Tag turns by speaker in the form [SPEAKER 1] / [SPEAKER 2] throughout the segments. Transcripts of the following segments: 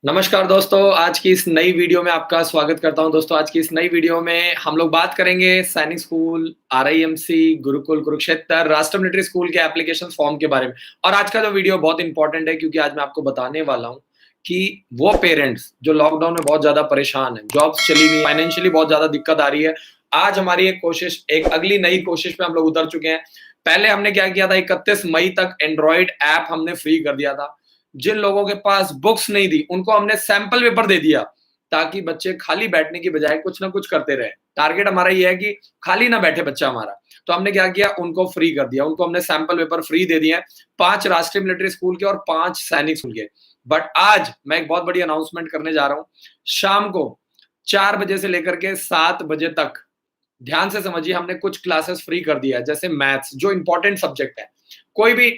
[SPEAKER 1] नमस्कार दोस्तों, आज की इस नई वीडियो में आपका स्वागत करता हूं। दोस्तों, आज की इस नई वीडियो में हम लोग बात करेंगे सैनिक स्कूल, आरआईएमसी, गुरुकुल कुरुक्षेत्र, राष्ट्र मिलिट्री स्कूल के एप्लीकेशन फॉर्म के बारे में। और आज का जो वीडियो बहुत इंपॉर्टेंट है क्योंकि आज मैं आपको बताने वाला हूं कि वो पेरेंट्स जो लॉकडाउन में बहुत ज़्यादा परेशान हैं, जॉब्स चली गई, फाइनेंशियली बहुत ज़्यादा दिक्कत आ रही है। आज हमारी एक कोशिश, एक अगली नई कोशिश में हम लोग उतर चुके हैं। पहले हमने क्या किया था, 31 मई तक एंड्रॉइड ऐप हमने फ्री कर दिया था। जिन लोगों के पास बुक्स नहीं थी, उनको हमने सैंपल पेपर दे दिया, ताकि बच्चे खाली बैठने की बजाय कुछ ना कुछ करते रहे। टारगेट हमारा ये है कि खाली ना बैठे बच्चा हमारा। तो हमने क्या किया, उनको फ्री कर दिया, उनको हमने सैंपल पेपर फ्री दे दिए हैं, 5 राष्ट्रीय मिलिट्री स्कूल के और 5 सैनिक स्कूल के। बट आज मैं एक बहुत बड़ी अनाउंसमेंट करने जा रहा हूँ। शाम को 4 बजे से लेकर के 7 बजे तक ध्यान से समझिए, हमने कुछ क्लासेस फ्री कर दिया है, जैसे मैथ्स जो इंपॉर्टेंट सब्जेक्ट है। कोई भी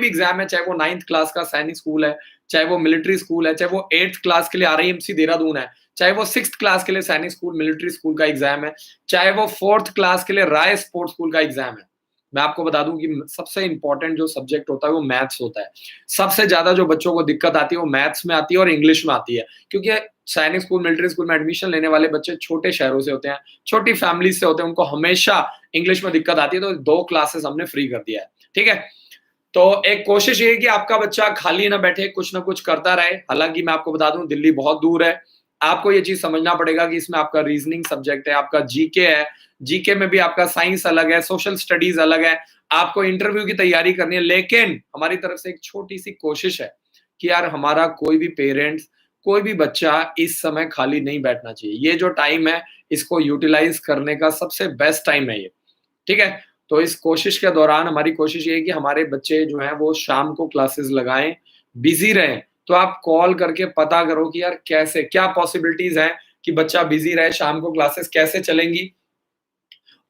[SPEAKER 1] एग्जाम है, चाहे वो 9th क्लास का सैनिक स्कूल है, चाहे वो मिलिट्री स्कूल है, चाहे वो 8th क्लास के लिए आरआईएमसी देहरादून है, चाहे वो 6th क्लास के लिए सैनिक स्कूल मिलिट्री स्कूल का एग्जाम है, चाहे वो 4th क्लास के लिए राय स्पोर्ट्स स्कूल का एग्जाम है। मैं आपको बता दूं कि सबसे इंपॉर्टेंट जो सब्जेक्ट होता है वो मैथ्स होता है। सबसे ज्यादा जो बच्चों को दिक्कत आती है वो मैथ्स में आती है और इंग्लिश में आती है, क्योंकि सैनिक स्कूल मिलिट्री स्कूल में एडमिशन लेने वाले बच्चे छोटे शहरों से होते हैं, छोटी फैमिली से होते हैं, उनको हमेशा इंग्लिश में दिक्कत आती है। तो 2 क्लासेस हमने फ्री कर दिया है। ठीक है, तो एक कोशिश ये है कि आपका बच्चा खाली ना बैठे, कुछ ना कुछ करता रहे। हालांकि मैं आपको बता दूं, दिल्ली बहुत दूर है। आपको ये चीज समझना पड़ेगा कि इसमें आपका रीजनिंग सब्जेक्ट है, आपका जीके है, जीके में भी आपका साइंस अलग है, सोशल स्टडीज अलग है, आपको इंटरव्यू की तैयारी करनी है। लेकिन हमारी तरफ से एक छोटी सी कोशिश है कि यार हमारा कोई भी पेरेंट्स, कोई भी बच्चा इस समय खाली नहीं बैठना चाहिए। ये जो टाइम है, इसको यूटिलाइज करने का सबसे बेस्ट टाइम है ये। ठीक है, तो इस कोशिश के दौरान हमारी कोशिश ये है कि हमारे बच्चे जो हैं वो शाम को क्लासेस लगाएं, बिजी रहें। तो आप कॉल करके पता करो कि यार कैसे, क्या पॉसिबिलिटीज हैं कि बच्चा बिजी रहे, शाम को क्लासेस कैसे चलेंगी।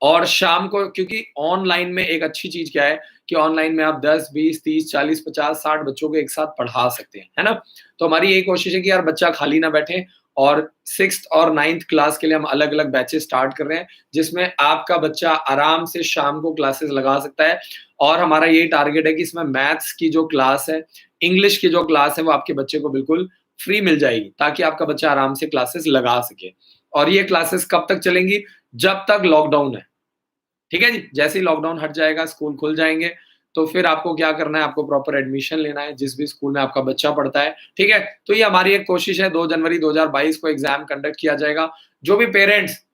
[SPEAKER 1] और शाम को, क्योंकि ऑनलाइन में एक अच्छी चीज क्या है कि ऑनलाइन में आप 10, 20, 30, 40, 50, 60 बच्चों को एक साथ पढ़ा सकते हैं, है ना। तो हमारी यही कोशिश है कि यार बच्चा खाली ना बैठे। और 6th और 9th क्लास के लिए हम अलग अलग बैचेस स्टार्ट कर रहे हैं, जिसमें आपका बच्चा आराम से शाम को क्लासेस लगा सकता है। और हमारा यही टारगेट है कि इसमें मैथ्स की जो क्लास है, इंग्लिश की जो क्लास है, वो आपके बच्चे को बिल्कुल फ्री मिल जाएगी, ताकि आपका बच्चा आराम से क्लासेस लगा सके। और ये क्लासेस कब तक चलेंगी? जब तक लॉकडाउन है। ठीक है जी, जैसे ही लॉकडाउन हट जाएगा, स्कूल खुल जाएंगे, तो फिर आपको क्या करना है, आपको प्रॉपर एडमिशन लेना है जिस भी स्कूल में आपका बच्चा पढ़ता है। ठीक है, तो ये हमारी एक कोशिश है। 2 जनवरी 2022 को एग्जाम कंडक्ट किया जाएगा। जो भी पेरेंट्स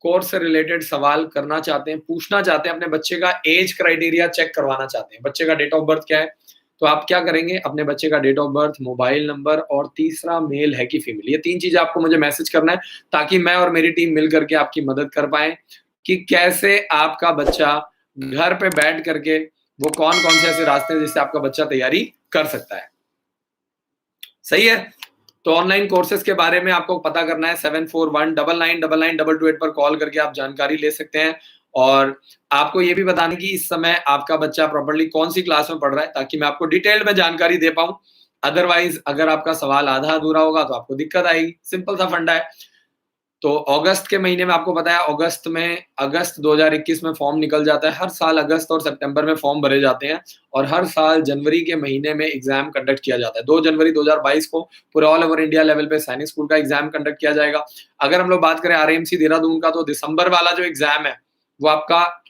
[SPEAKER 1] कोर्स से रिलेटेड सवाल करना चाहते हैं, पूछना चाहते हैं, अपने बच्चे का एज क्राइटेरिया चेक करवाना चाहते हैं, बच्चे का डेट ऑफ बर्थ क्या है, तो आप क्या करेंगे, अपने बच्चे का date of birth, mobile number और तीसरा मेल है कि फीमेल, ये 3 चीजें आपको मुझे मैसेज करना है, ताकि मैं और मेरी टीम मिल करके आपकी मदद कर पाए कि कैसे आपका बच्चा घर पे बैठ करके वो कौन-कौन से ऐसे रास्ते हैं जिससे आपका बच्चा तैयारी कर सकता है। सही है? तो ऑनलाइन कोर्सेज के बारे में आपको पता करना है, 7419999228 पर कॉल करके आप जानकारी ले सकते हैं। और आपको ये भी बताना है कि इस समय आपका बच्चा प्रॉपर्ली कौन सी क्लास में पढ़ रहा है, ताकि मैं आपको डिटेल्ड में जानकारी दे पाऊं। अदरवाइज अगर आपका सवाल आधा अधूरा होगा तो आपको दिक्कत आएगी। सिंपल सा फंडा है। तो अगस्त के महीने में आपको पता है, अगस्त 2021 में फॉर्म निकल जाता है। हर साल अगस्त और सितंबर में फॉर्म भरे जाते हैं, और हर साल जनवरी के महीने में एग्जाम कंडक्ट किया जाता है। 2 जनवरी 2022 को पूरे ऑल ओवर इंडिया लेवल पे सैनिक स्कूल का एग्जाम कंडक्ट किया जाएगा। अगर हम लोग बात करें आरएमसी देहरादून का, तो दिसंबर वाला जो एग्जाम है वो आपका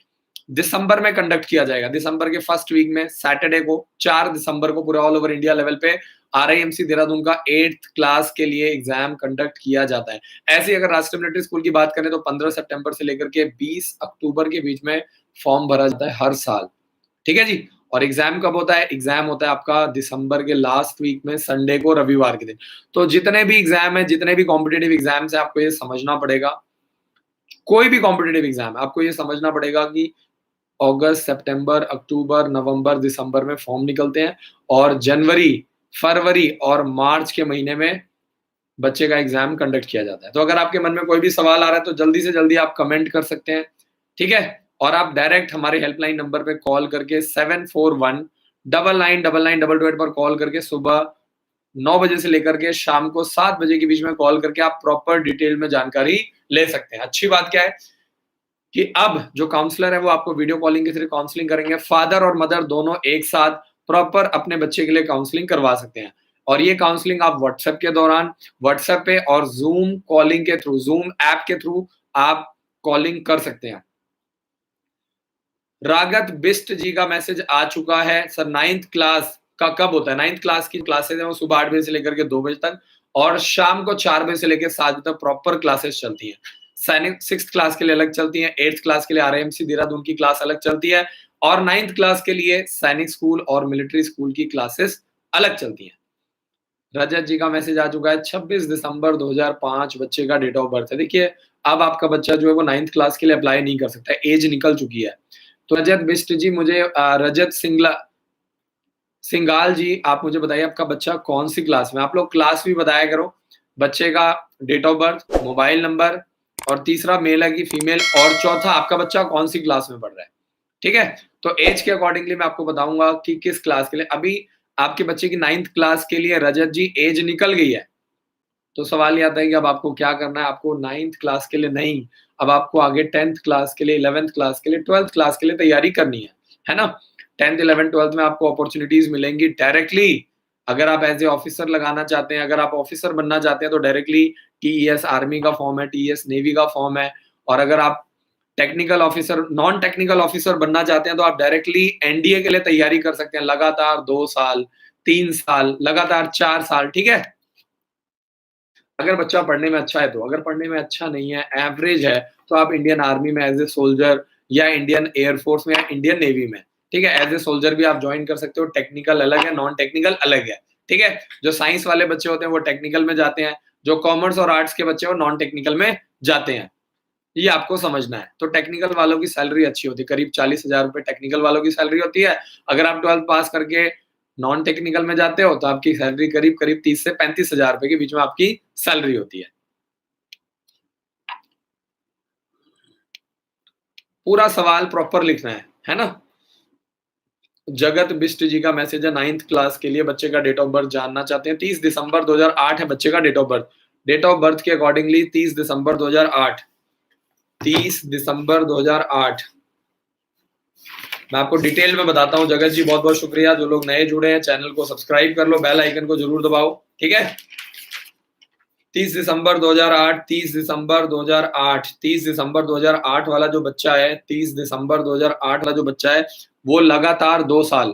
[SPEAKER 1] दिसंबर में कंडक्ट किया जाएगा। दिसंबर के फर्स्ट वीक में सैटरडे को, 4 दिसंबर को पूरे ऑल ओवर इंडिया लेवल पे आरआईएमसी देहरादून का 8th क्लास के लिए एग्जाम कंडक्ट किया जाता है। ऐसे ही अगर राष्ट्रीय मिलिट्री स्कूल की बात करें तो 15 सितंबर से लेकर के 20 अक्टूबर के बीच में फॉर्म भरा जाता है हर साल। ठीक है जी। और एग्जाम कब होता है? एग्जाम होता है आपका दिसंबर के लास्ट वीक में, संडे को, रविवार के दिन। तो जितने भी एग्जाम है, जितने भी कॉम्पिटेटिव एग्जाम्स है, आपको ये समझना पड़ेगा, कोई भी कॉम्पिटेटिव एग्जाम है, आपको ये समझना पड़ेगा कि अगस्त, सितंबर, अक्टूबर, नवंबर, दिसंबर में फॉर्म निकलते हैं, और जनवरी, फरवरी और मार्च के महीने में बच्चे का एग्जाम कंडक्ट किया जाता है। तो अगर आपके मन में कोई भी सवाल आ रहा है तो जल्दी से जल्दी आप कमेंट कर सकते हैं। ठीक है, और आप डायरेक्ट हमारे हेल्पलाइन नंबर पे कॉल करके 7419999228 पर कॉल करके सुबह 9 बजे से लेकर के शाम को 7 बजे के बीच में कॉल करके आप प्रॉपर डिटेल में जानकारी ले सकते हैं। अच्छी बात क्या है कि अब जो काउंसलर है वो आपको वीडियो कॉलिंग के थ्रू काउंसलिंग करेंगे। फादर और मदर दोनों एक साथ प्रॉपर अपने बच्चे के लिए काउंसलिंग करवा सकते हैं। और ये काउंसलिंग आप व्हाट्सएप के दौरान, व्हाट्सएप पे और ज़ूम कॉलिंग के थ्रू, ज़ूम ऐप के थ्रू आप कॉलिंग कर सकते हैं। रागत बिष्ट जी का मैसेज आ चुका है। सर 9th क्लास का कब होता है? 9th क्लास की क्लासेस हैं वो सुबह 8 बजे से लेकर के 2 बजे तक और शाम को 4 बजे से लेकर 7 बजे तक प्रॉपर क्लासेस चलती हैं। सैनिक 6th क्लास के लिए अलग चलती हैं, 8th क्लास के लिए आरआईएमसी देहरादून की क्लास अलग चलती है और 9th क्लास के लिए सैनिक स्कूल और मिलिट्री स्कूल की क्लासेस अलग चलती हैं। रजत जी का मैसेज आ चुका है 26 दिसंबर 2005 बच्चे का डेट ऑफ बर्थ है। देखिए, अब आपका बच्चा जो है वो 9th क्लास के लिए अप्लाई नहीं कर सकता, एज निकल चुकी है। तो रजत बिष्ट जी मुझे रजत सिंगाल जी आप मुझे बताइए आपका बच्चा कौन सी क्लास में? आप लोग क्लास भी बताया करो, बच्चे का date of birth, mobile number और तीसरा मेल है कि फीमेल और चौथा आपका बच्चा कौन सी क्लास में पढ़ रहा है। ठीक है, तो एज के अकॉर्डिंगली मैं आपको बताऊंगा कि किस क्लास के लिए। अभी आपके बच्चे की 9th क्लास के लिए रजत जी एज निकल गई है, तो सवाल ये आता है कि अब आपको क्या करना है? आपको 9th क्लास के लिए नहीं, अब आपको आगे 10th क्लास के लिए, 11th क्लास के लिए, 12th क्लास के लिए तैयारी करनी है ना? 10th, 11th, 12th में आपको अपॉर्चुनिटीज मिलेंगी डायरेक्टली। अगर आप एज ए ऑफिसर लगाना चाहते हैं, अगर आप ऑफिसर बनना चाहते हैं तो डायरेक्टली टीईएस आर्मी का फॉर्म है, टीईएस नेवी का फॉर्म है। और अगर आप technical officer, non technical officer बनना चाहते हैं तो आप डायरेक्टली एनडीए के लिए तैयारी कर सकते हैं, लगातार 2 साल, 3 साल, लगातार 4 साल। ठीक है, अगर बच्चा पढ़ने में अच्छा है तो, अगर पढ़ने में अच्छा नहीं है, एवरेज है, तो आप इंडियन आर्मी में एज ए सोल्जर या इंडियन एयरफोर्स में या इंडियन नेवी में, ठीक है, एज ए सोल्जर भी आप ज्वाइन कर सकते हो। टेक्निकल अलग है, नॉन टेक्निकल अलग है। ठीक है, जो साइंस वाले बच्चे होते हैं वो टेक्निकल में जाते हैं, जो कॉमर्स और आर्ट्स के बच्चे वो नॉन टेक्निकल में जाते हैं। ये आपको समझना है। तो टेक्निकल वालों की सैलरी अच्छी होती है, करीब 40,000 रुपए टेक्निकल वालों की सैलरी होती है। अगर आप 12th पास करके नॉन टेक्निकल में जाते हो तो आपकी सैलरी करीब करीब 30 से 35,000 रुपए के बीच में आपकी सैलरी होती है। पूरा सवाल प्रॉपर लिखना है ना? जगत बिष्ट जी का मैसेज है 9th क्लास के लिए बच्चे का डेट ऑफ बर्थ जानना चाहते हैं। 30 दिसंबर 2008 है बच्चे का date of birth. Date of birth के अकॉर्डिंगली 30 दिसंबर 2008, 30 दिसंबर 2008 मैं आपको डिटेल में बताता हूँ। जगत जी बहुत बहुत शुक्रिया। जो लोग नए जुड़े हैं चैनल को सब्सक्राइब कर लो, बेल आइकन को जरूर दबाओ। ठीक है, 30 दिसंबर 2008, 30 दिसंबर 2008, 30 दिसंबर 2008 वाला जो बच्चा है, 30 दिसंबर 2008 वाला जो बच्चा है वो लगातार 2 साल,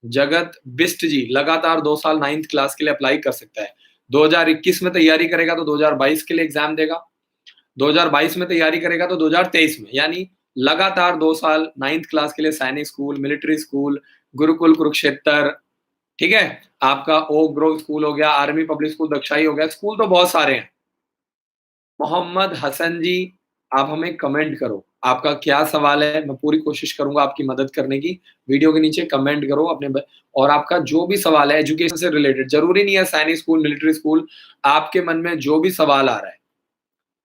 [SPEAKER 1] जगत बिष्ट जी लगातार 2 साल 9th क्लास के लिए अप्लाई कर सकता है। 2021 में तैयारी करेगा तो 2022 के लिए एग्जाम देगा, 2022 में तैयारी करेगा तो 2023 में, यानी लगातार 2 साल 9th क्लास के लिए Sainik school, military school, Gurukul Kurukshetra, ठीक है, आपका ओक ग्रोव स्कूल हो गया, आर्मी पब्लिक स्कूल दक्षाई हो गया, स्कूल तो बहुत सारे हैं। मोहम्मद हसन जी, आप हमें कमेंट करो, आपका क्या सवाल है, मैं पूरी कोशिश करूंगा आपकी मदद करने की। वीडियो के नीचे कमेंट करो और आपका जो भी सवाल है एजुकेशन से रिलेटेड, जरूरी नहीं है सैनिक स्कूल, मिलिट्री स्कूल, आपके मन में जो भी सवाल आ रहा है,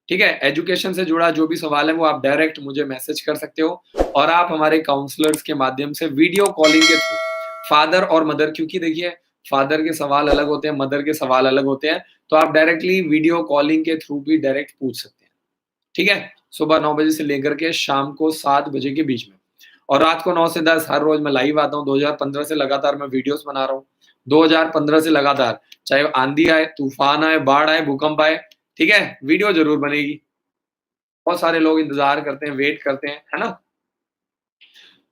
[SPEAKER 1] ठीक है, एजुकेशन से जुड़ा जो भी सवाल है वो आप डायरेक्ट मुझे मैसेज कर सकते हो और आप हमारे काउंसलर्स के माध्यम से वीडियो कॉलिंग के थ्रू, फादर और मदर, क्योंकि देखिए फादर के सवाल अलग होते हैं, मदर के सवाल अलग होते हैं, तो आप डायरेक्टली वीडियो कॉलिंग के थ्रू भी डायरेक्ट पूछ सकते हैं। ठीक है, सुबह 9 बजे से लेकर के शाम को 7 बजे के बीच में, और रात को 9 से 10 हर रोज मैं लाइव आता हूँ। 2015 से लगातार मैं वीडियोस बना रहा हूँ, 2015 से लगातार, चाहे आंधी आए, तूफान आए, बाढ़ आए, भूकंप आए, ठीक है, वीडियो जरूर बनेगी। बहुत सारे लोग इंतजार करते हैं, वेट करते हैं, है ना?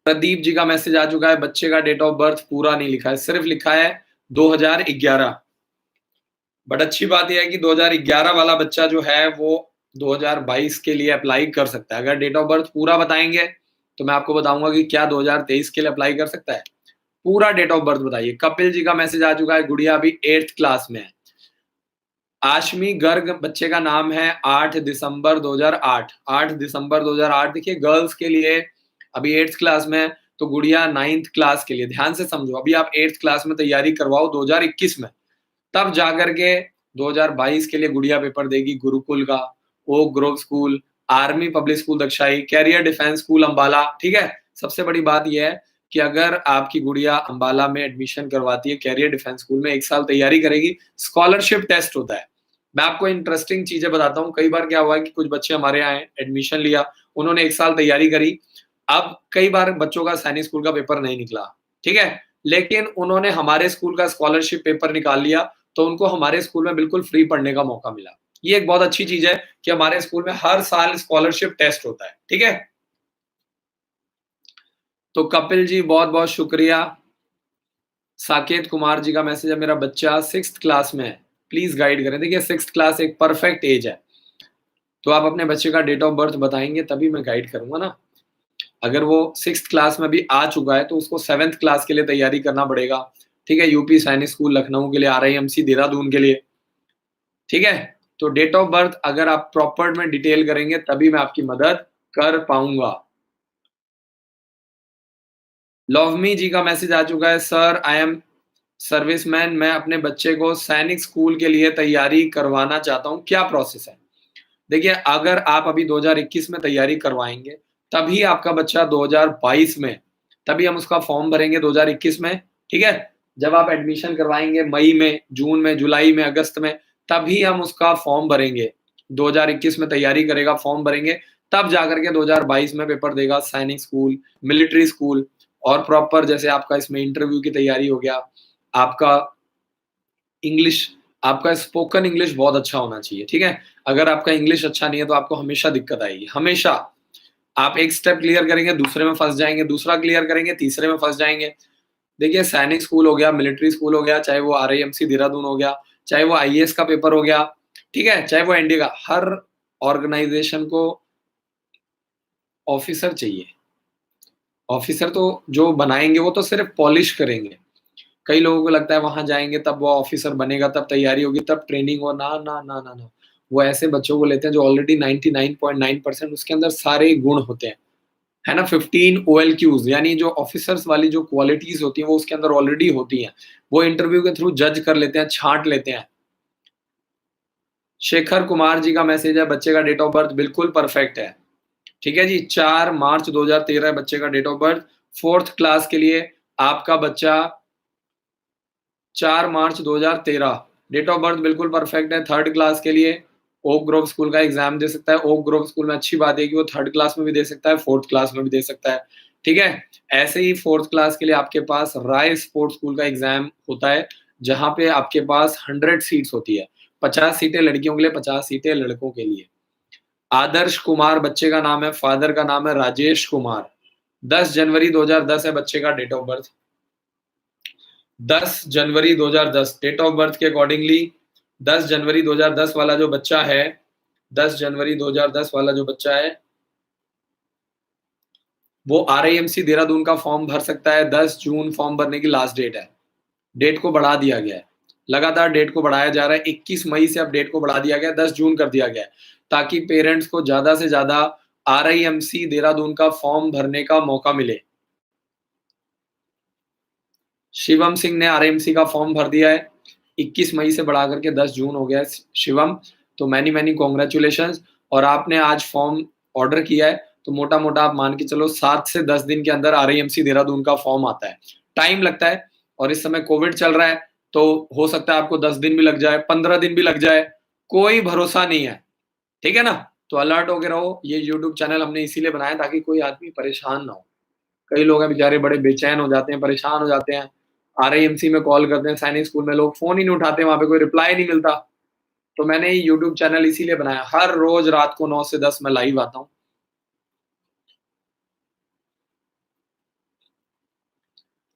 [SPEAKER 1] प्रदीप जी का मैसेज आ चुका है, बच्चे का डेट ऑफ बर्थ पूरा नहीं लिखा है, सिर्फ लिखा है 2011। बट अच्छी बात यह है कि 2011 वाला बच्चा जो है वो 2022 के लिए अप्लाई कर सकता है। अगर डेट ऑफ बर्थ पूरा बताएंगे तो मैं आपको बताऊंगा कि क्या 2023 के लिए अप्लाई कर सकता है। पूरा डेट ऑफ बर्थ बताइए। कपिल जी का मैसेज आ चुका है, गुड़िया अभी 8th क्लास में है। आशमी गर्ग बच्चे का नाम है, 8 दिसंबर 2008, 8 दिसंबर 2008। देखिए गर्ल्स के लिए अभी 8th क्लास में है, तो गुड़िया 9th क्लास के लिए, ध्यान से समझो, अभी आप 8th क्लास में तैयारी करवाओ 2021 में, तब जाकर के 2022 के लिए गुड़िया पेपर देगी। गुरुकुल का, Oak Grove School, Army Public School Dagshai, career defence school Ambala. ठीक है, सबसे बड़ी बात यह है कि अगर आपकी गुड़िया अंबाला में एडमिशन करवाती है कैरियर डिफेंस स्कूल में, 1 साल तैयारी करेगी, स्कॉलरशिप टेस्ट होता है। मैं आपको इंटरेस्टिंग चीजें बताता हूँ। कई बार क्या हुआ है कि कुछ बच्चे हमारे यहाँ आए, एडमिशन लिया, उन्होंने 1 साल तैयारी करी, अब कई बार बच्चों का सैनिक स्कूल का पेपर नहीं निकला, ठीक है, लेकिन उन्होंने हमारे स्कूल का स्कॉलरशिप पेपर निकाल लिया, तो उनको हमारे स्कूल में बिल्कुल फ्री पढ़ने का मौका मिला। ये एक बहुत अच्छी चीज़ है कि हमारे स्कूल में हर साल स्कॉलरशिप टेस्ट होता है, ठीक है? तो कपिल जी बहुत-बहुत शुक्रिया। साकेत कुमार जी का मैसेज है, मेरा बच्चा 6th क्लास में है, प्लीज़ गाइड करें। देखिए 6th क्लास एक परफेक्ट एज है, तो आप अपने बच्चे का डेट ऑफ बर्थ बताएँगे तभी मैं गाइड करूँगा ना। अगर वो 6th क्लास में भी आ चुका है, तो उसको 7th क्लास के लिए तैयारी करना पड़ेगा, ठीक है? यूपी सैनिक स्कूल लखनऊ के लिए, आरआईएमसी देहरादून के लिए, ठीक है? तो डेट ऑफ बर्थ अगर आप प्रॉपर में डिटेल करेंगे तभी मैं आपकी मदद कर पाऊँगा। लवमी जी का मैसेज आ चुका है, सर आई एम सर्विसमैन, मैं अपने बच्चे को सैनिक स्कूल के लिए तैयारी करवाना चाहता हूँ, क्या प्रोसेस है? देखिए, अगर आप अभी 2021 में तैयारी करवाएँगे, तभी आपका बच्चा 2022 में, तभी हम उसका फॉर्म भरेंगे 2021 में, ठीक है? जब आप एडमिशन करवाएँगे मई में, जून में, जुलाई में, अगस्त में, तभी हम उसका फॉर्म भरेंगे। 2021 में तैयारी करेगा, फॉर्म भरेंगे, तब जाकर के 2022 में पेपर देगा सैनिक स्कूल, मिलिट्री स्कूल और प्रॉपर जैसे आपका इसमें इंटरव्यू की तैयारी हो गया, आपका इंग्लिश आपका स्पोकन इंग्लिश बहुत अच्छा होना चाहिए, ठीक है? अगर आपका इंग्लिश अच्छा नहीं है तो आपको हमेशा दिक्कत आएगी, हमेशा। आप एक स्टेप क्लियर करेंगे, दूसरे में फँस जाएँगे, दूसरा क्लियर करेंगे, तीसरे में फँस जाएँगे। देखिए सैनिक स्कूल हो गया, मिलिट्री स्कूल हो गया, चाहे वो आरआईएमसी देहरादून हो गया, चाहे वो आईएएस का पेपर हो गया, ठीक है? चाहे वो एनडीए का, हर ऑर्गनाइज़ेशन को ऑफ़िसर चाहिए। ऑफ़िसर तो जो बनाएँगे वो तो सिर्फ़ पॉलिश करेंगे। कई लोगों को लगता है वहाँ जाएँगे तब वो ऑफ़िसर बनेगा, तब तैयारी होगी, तब ट्रेनिंग हो ना, ना, ना, ना, ना। वो ऐसे बच्चों को लेते हैं जो ऑलरेडी 99.9% उसके अंदर सारे गुण होते हैं, है ना? 15 ओएलक्यूज़ यानी जो ऑफ़िसर्स वाली जो क्वालिटीज़ होती हैं वो उसके अंदर ऑलरेडी होती हैं। वो इंटरव्यू के थ्रू जज कर लेते हैं, छाँट लेते हैं। शेखर कुमार जी का मैसेज है, बच्चे का डेट ऑफ बर्थ बिल्कुल परफेक्ट है। ठीक है जी, 4 मार्च 2013 है बच्चे का date of birth. 4th class के लिए आपका बच्चा 4 मार्च 2013 डेट ऑफ बर्थ बिल्कुल परफेक्ट है। 3rd क्लास के लिए ओक ग्रोव स्कूल का एग्ज़ाम दे सकता है। ओक ग्रोव स्कूल में अच्छी बात है कि वो 3rd क्लास में भी दे सकता है, 4th क्लास में भी दे सकता है। ठीक है? ऐसे ही 4th क्लास के लिए आपके पास राय स्पोर्ट्स स्कूल का एग्ज़ाम होता है, जहाँ पे आपके पास 100 सीट्स होती है। 50 सीटें लड़कियों के लिए, 50 सीटें लड़कों के लिए। आदर्श कुमार बच्चे का नाम है, फादर का नाम है राजेश कुमार। 10 जनवरी 2010 है बच्चे का डेट ऑफ बर्थ। 10 जनवरी 2010 डेट ऑफ बर्थ के अकॉर्डिंगली 10 जनवरी 2010 वाला जो बच्चा है 10 जनवरी 2010 वाला जो बच्चा है वो आरआईएमसी देहरादून का फॉर्म भर सकता है। 10 जून फॉर्म भरने की लास्ट डेट है। डेट को बढ़ा दिया गया है। लगातार डेट को बढ़ाया जा रहा है। 21 मई से अब डेट को बढ़ा दिया गया है, 10 जून कर दिया गया है, ताकि पेरेंट्स को ज़्यादा से ज़्यादा आरआईएमसी देहरादून का फॉर्म भरने का मौका मिले। शिवम सिंह ने आरएमसी का फॉर्म भर दिया है। 21 मई से बढ़ा करके 10 जून हो गया है शिवम, तो मैनी मैनी कांग्रेचुलेशंस। और आपने आज फॉर्म ऑर्डर किया है, तो मोटा-मोटा आप मान के चलो 7 से 10 दिन के अंदर आरआईएमसी देहरादून का फॉर्म आता है। टाइम लगता है और इस समय कोविड चल रहा है, तो हो सकता है आपको 10 दिन भी लग जाए, 15 दिन भी लग जाए, कोई भरोसा नहीं है। ठीक है ना? तो अलर्ट होके रहो। ये यूट्यूब चैनल हमने इसीलिए बनाया ताकि कोई आदमी परेशान ना हो। कई लोग हैं बेचारे बड़े बेचैन हो जाते हैं, परेशान हो जाते हैं। आरआईएमसी में कॉल करते हैं, सैनिक स्कूल में लोग फ़ोन ही नहीं उठाते, वहाँ पे कोई रिप्लाई नहीं मिलता। तो मैंने ये यूट्यूब चैनल इसीलिए बनाया। हर रोज़ रात को 9 से 10 मैं लाइव आता हूँ।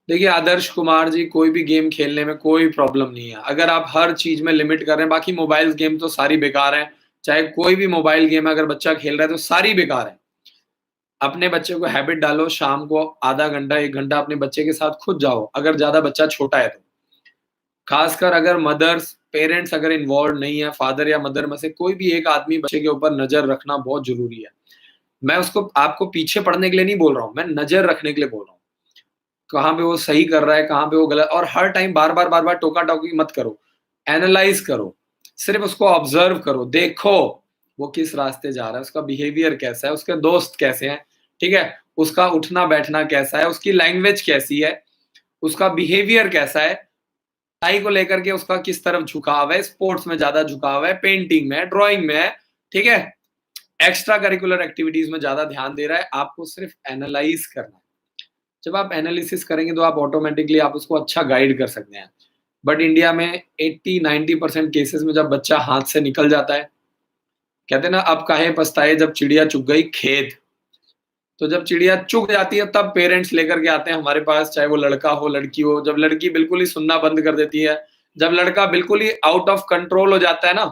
[SPEAKER 1] देखिए आदर्श कुमार जी, कोई भी गेम खेलने में कोई प्रॉब्लम नहीं है। अगर आप हर चीज़ में लिमिट कर रहे हैं, बाकी मोबाइल गेम तो सारी बेकार हैं। चाहे कोई भी मोबाइल गेम अगर बच्चा खेल रहा है तो सारी बेकार है। अपने बच्चे को हैबिट डालो, शाम को आधा घंटा, 1 घंटा अपने बच्चे के साथ खुद जाओ, अगर ज़्यादा बच्चा छोटा है तो। खासकर अगर मदर्स, पेरेंट्स अगर इन्वॉल्व नहीं है, फादर या मदर में से कोई भी एक आदमी बच्चे के ऊपर नज़र रखना बहुत ज़रूरी है। मैं उसको आपको पीछे पड़ने के लिए नहीं बोल रहा हूँ, मैं नज़र रखने के लिए बोल रहा हूँ। कहाँ पे वो सही कर रहा है, कहाँ पे वो गलत, और हर टाइम बार-बार, बार-बार टोका-टोकी मत करो। एनालाइज़ करो, सिर्फ़ उसको ऑब्ज़र्व करो, देखो वो किस रास्ते जा रहा है, उसका बिहेवियर कैसा है, उसके दोस्त कैसे हैं, ठीक है? उसका उठना-बैठना कैसा है, उसकी लैंग्वेज कैसी है, उसका बिहेवियर कैसा है, पढ़ाई को लेकर के उसका किस तरफ झुकाव है, स्पोर्ट्स में ज़्यादा झुकाव है, पेंटिंग में, ड्राइंग में है, ठीक है? एक्स्ट्रा करिकुलर एक्टिविटीज़ में ज़्यादा ध्यान दे रहा है, आपको सिर्फ़ एनालाइज़ करना है। जब आप एनालिसिस करेंगे तो आप ऑटोमेटिकली आप उसको अच्छा गाइड कर सकते हैं। बट इंडिया में 80-90% केसेस में जब बच्चा हाथ से निकल जाता है, कहते हैं ना, अब काहे पछताए जब चिड़िया चुग गई खेत। तो जब चिड़िया चुग जाती है तब पेरेंट्स लेकर के आते हैं हमारे पास, चाहे वो लड़का हो लड़की हो। जब लड़की बिल्कुल ही सुनना बंद कर देती है, जब लड़का बिल्कुल ही आउट ऑफ कंट्रोल हो जाता है ना,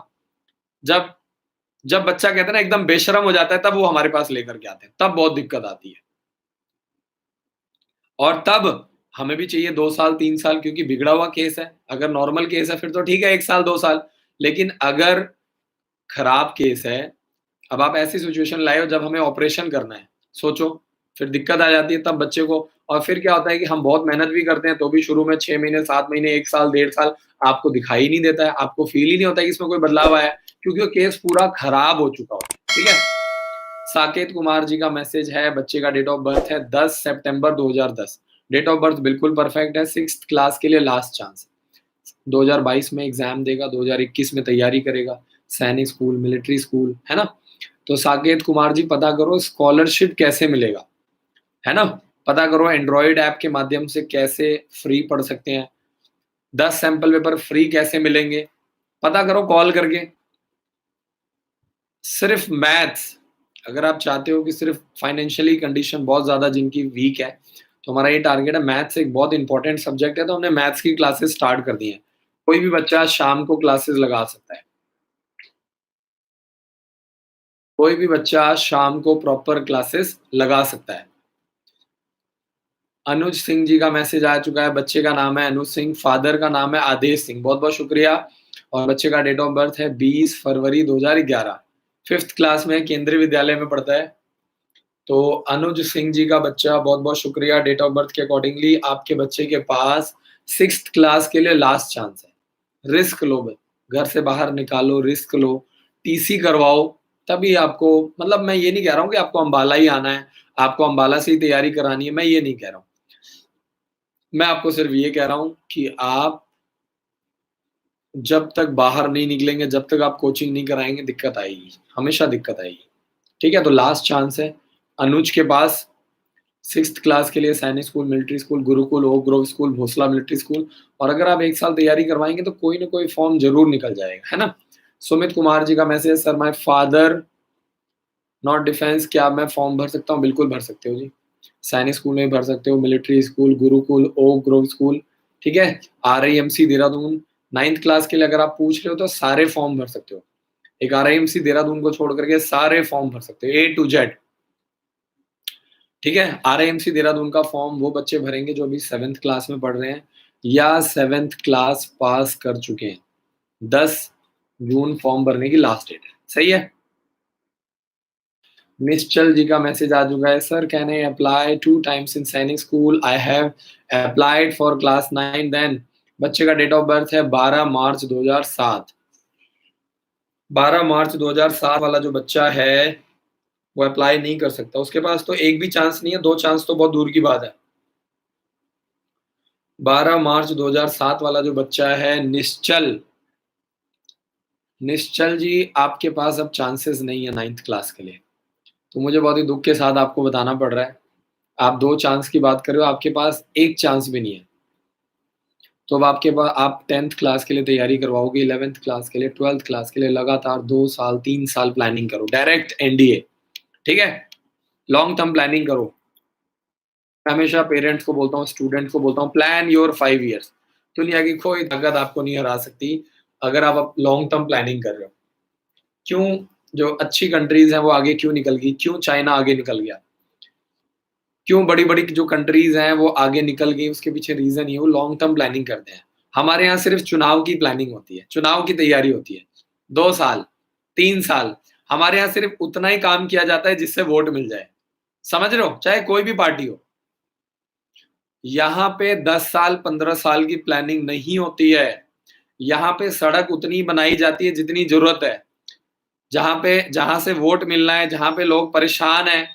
[SPEAKER 1] जब जब बच्चा कहते हैं ना एकदम बेशर्म हो जाता है, तब वो हमारे पास लेकर के आते हैं, तब बहुत दिक्कत आती है। और तब हमें भी चाहिए 2 साल 3 साल, क्योंकि बिगड़ा हुआ केस है। अगर नॉर्मल केस है फिर तो ठीक है 1 साल 2 साल, लेकिन अगर खराब केस है, अब आप ऐसी सिचुएशन लाए हो जब हमें ऑपरेशन करना है, सोचो, फिर दिक्कत आ जाती है तब बच्चे को। और फिर क्या होता है कि हम बहुत मेहनत भी करते हैं तो भी शुरू में 6 महीने 7 महीने 1 साल 1.5 साल आपको दिखाई नहीं देता है, आपको फील ही नहीं होता है कि इसमें कोई बदलाव आया है, क्योंकि वो केस पूरा खराब हो चुका होता है। ठीक है। साकेत कुमार जी का मैसेज है, बच्चे का डेट ऑफ बर्थ है 10 सितंबर 2010। डेट ऑफ बर्थ बिल्कुल परफेक्ट है, 6th क्लास के लिए लास्ट चांस। 2022 में एग्जाम देगा, 2021 में तैयारी करेगा, सैनिक स्कूल मिलिट्री स्कूल, है ना। तो साकेत कुमार जी पता करो स्कॉलरशिप कैसे मिलेगा, है ना। पता करो एंड्रॉइड ऐप के माध्यम से कैसे फ्री पढ़ सकते हैं, 10 सैंपल पेपर फ्री कैसे मिलेंगे, पता करो कॉल करके। सिर्फ मैथ्स, अगर आप चाहते हो कि सिर्फ फाइनेंशियली कंडीशन बहुत ज़्यादा जिनकी वीक है, तो हमारा ये टारगेट है। मैथ्स एक बहुत इंपॉर्टेंट सब्जेक्ट है, तो हमने मैथ्स की क्लासेस स्टार्ट कर दी हैं। कोई भी बच्चा शाम को क्लासेस लगा सकता है, कोई भी बच्चा शाम को प्रॉपर क्लासेस लगा सकता है। अनुज सिंह जी का मैसेज आ चुका है, बच्चे का नाम है अनुज सिंह, फादर का नाम है आदेश सिंह, बहुत बहुत शुक्रिया। और बच्चे का डेट ऑफ बर्थ है 20 फरवरी 2011, 5th क्लास में केंद्रीय विद्यालय में पढ़ता है। तो अनुज सिंह जी का बच्चा, बहुत बहुत शुक्रिया। डेट ऑफ बर्थ के अकॉर्डिंगली आपके बच्चे के पास 6th क्लास के लिए लास्ट चांस है। रिस्क लो, घर से बाहर निकालो, रिस्क लो, टीसी करवाओ, तभी आपको, मतलब मैं ये नहीं कह रहा हूँ कि आपको अंबाला ही आना है, आपको अंबाला से ही तैयारी करानी है, मैं ये नहीं कह रहा हूँ। मैं आपको सिर्फ ये कह रहा हूँ कि आप जब तक बाहर नहीं निकलेंगे, जब तक आप कोचिंग नहीं कराएंगे, दिक्कत आएगी, हमेशा दिक्कत आएगी। ठीक है, तो लास्ट चांस है अनुज के पास 6th क्लास के लिए Sainik school military school, Gurukul, Oak Grove school, Bhonsala military school. और अगर आप 1 साल तैयारी करवाएंगे तो कोई ना कोई फॉर्म जरूर निकल जाएगा, है ना। सुमित कुमार जी का message, sir my father not defence, क्या मैं फॉर्म भर सकता हूँ? बिल्कुल भर सकते हो जी, सैनिक स्कूल में भर सकते हो, military school, Gurukul, Oak Grove school, ठीक है। RIMC देहरादून 9th क्लास के लिए अगर आप पूछ रहे हो तो सारे फॉर्म भर सकते हो। एक RIMC देहरादून को छोड़ करके सारे फॉर्म भर सकते हो, A to Z। ठीक है, RIMC देहरादून का फॉर्म वो बच्चे भरेंगे जो अभी 7th क्लास में पढ़ रहे हैं या 7th क्लास पास कर चुके हैं। 10 जून फॉर्म भरने की लास्ट डेट है, सही है। निश्चल जी का मैसेज आ चुका है, sir can I apply 2 times in Sainik school? I have applied for class 9 then. बच्चे का डेट ऑफ बर्थ है 12 मार्च 2007। 12 मार्च 2007 वाला जो बच्चा है वो अप्लाई नहीं कर सकता, उसके पास तो एक भी चांस नहीं है, 2 चांस तो बहुत दूर की बात है। 12 मार्च 2007 वाला जो बच्चा है निश्चल, निश्चल जी आपके पास अब चांसेस नहीं है 9th क्लास के लिए। तो मुझे बहुत ही दुख के साथ आपको बताना पड़ रहा है, आप 2 चांस की बात कर रहे हो, आपके पास 1 चांस भी नहीं है। तो अब आपके पास, आप 10th क्लास के लिए तैयारी करवाओगे, 11th क्लास के लिए, 12th क्लास के लिए, लगातार 2 साल 3 साल प्लानिंग करो, डायरेक्ट एनडीए। ठीक है, लॉन्ग टर्म प्लानिंग करो। मैं हमेशा पेरेंट्स को बोलता हूँ, स्टूडेंट को बोलता हूँ, प्लान योर 5 ईयर्स। दुनिया की कोई ताकत आपको नहीं हरा सकती अगर आप लॉन्ग टर्म प्लानिंग कर रहे हो। क्यों जो अच्छी कंट्रीज हैं वो आगे क्यों निकल गई, क्यों चाइना आगे निकल गया, क्यों बड़ी बड़ी जो कंट्रीज हैं वो आगे निकल गई, उसके पीछे रीजन ये, वो लॉन्ग टर्म प्लानिंग करते हैं। हमारे यहाँ सिर्फ चुनाव की प्लानिंग होती है, चुनाव की तैयारी होती है, 2 साल 3 साल। हमारे यहाँ सिर्फ उतना ही काम किया जाता है जिससे वोट मिल जाए, समझ रहे हो, चाहे कोई भी पार्टी हो। यहाँ पे 10 साल 15 साल की प्लानिंग नहीं होती है। यहाँ पे सड़क उतनी बनाई जाती है जितनी जरूरत है, जहां से वोट मिलना है, जहां पे लोग परेशान हैं,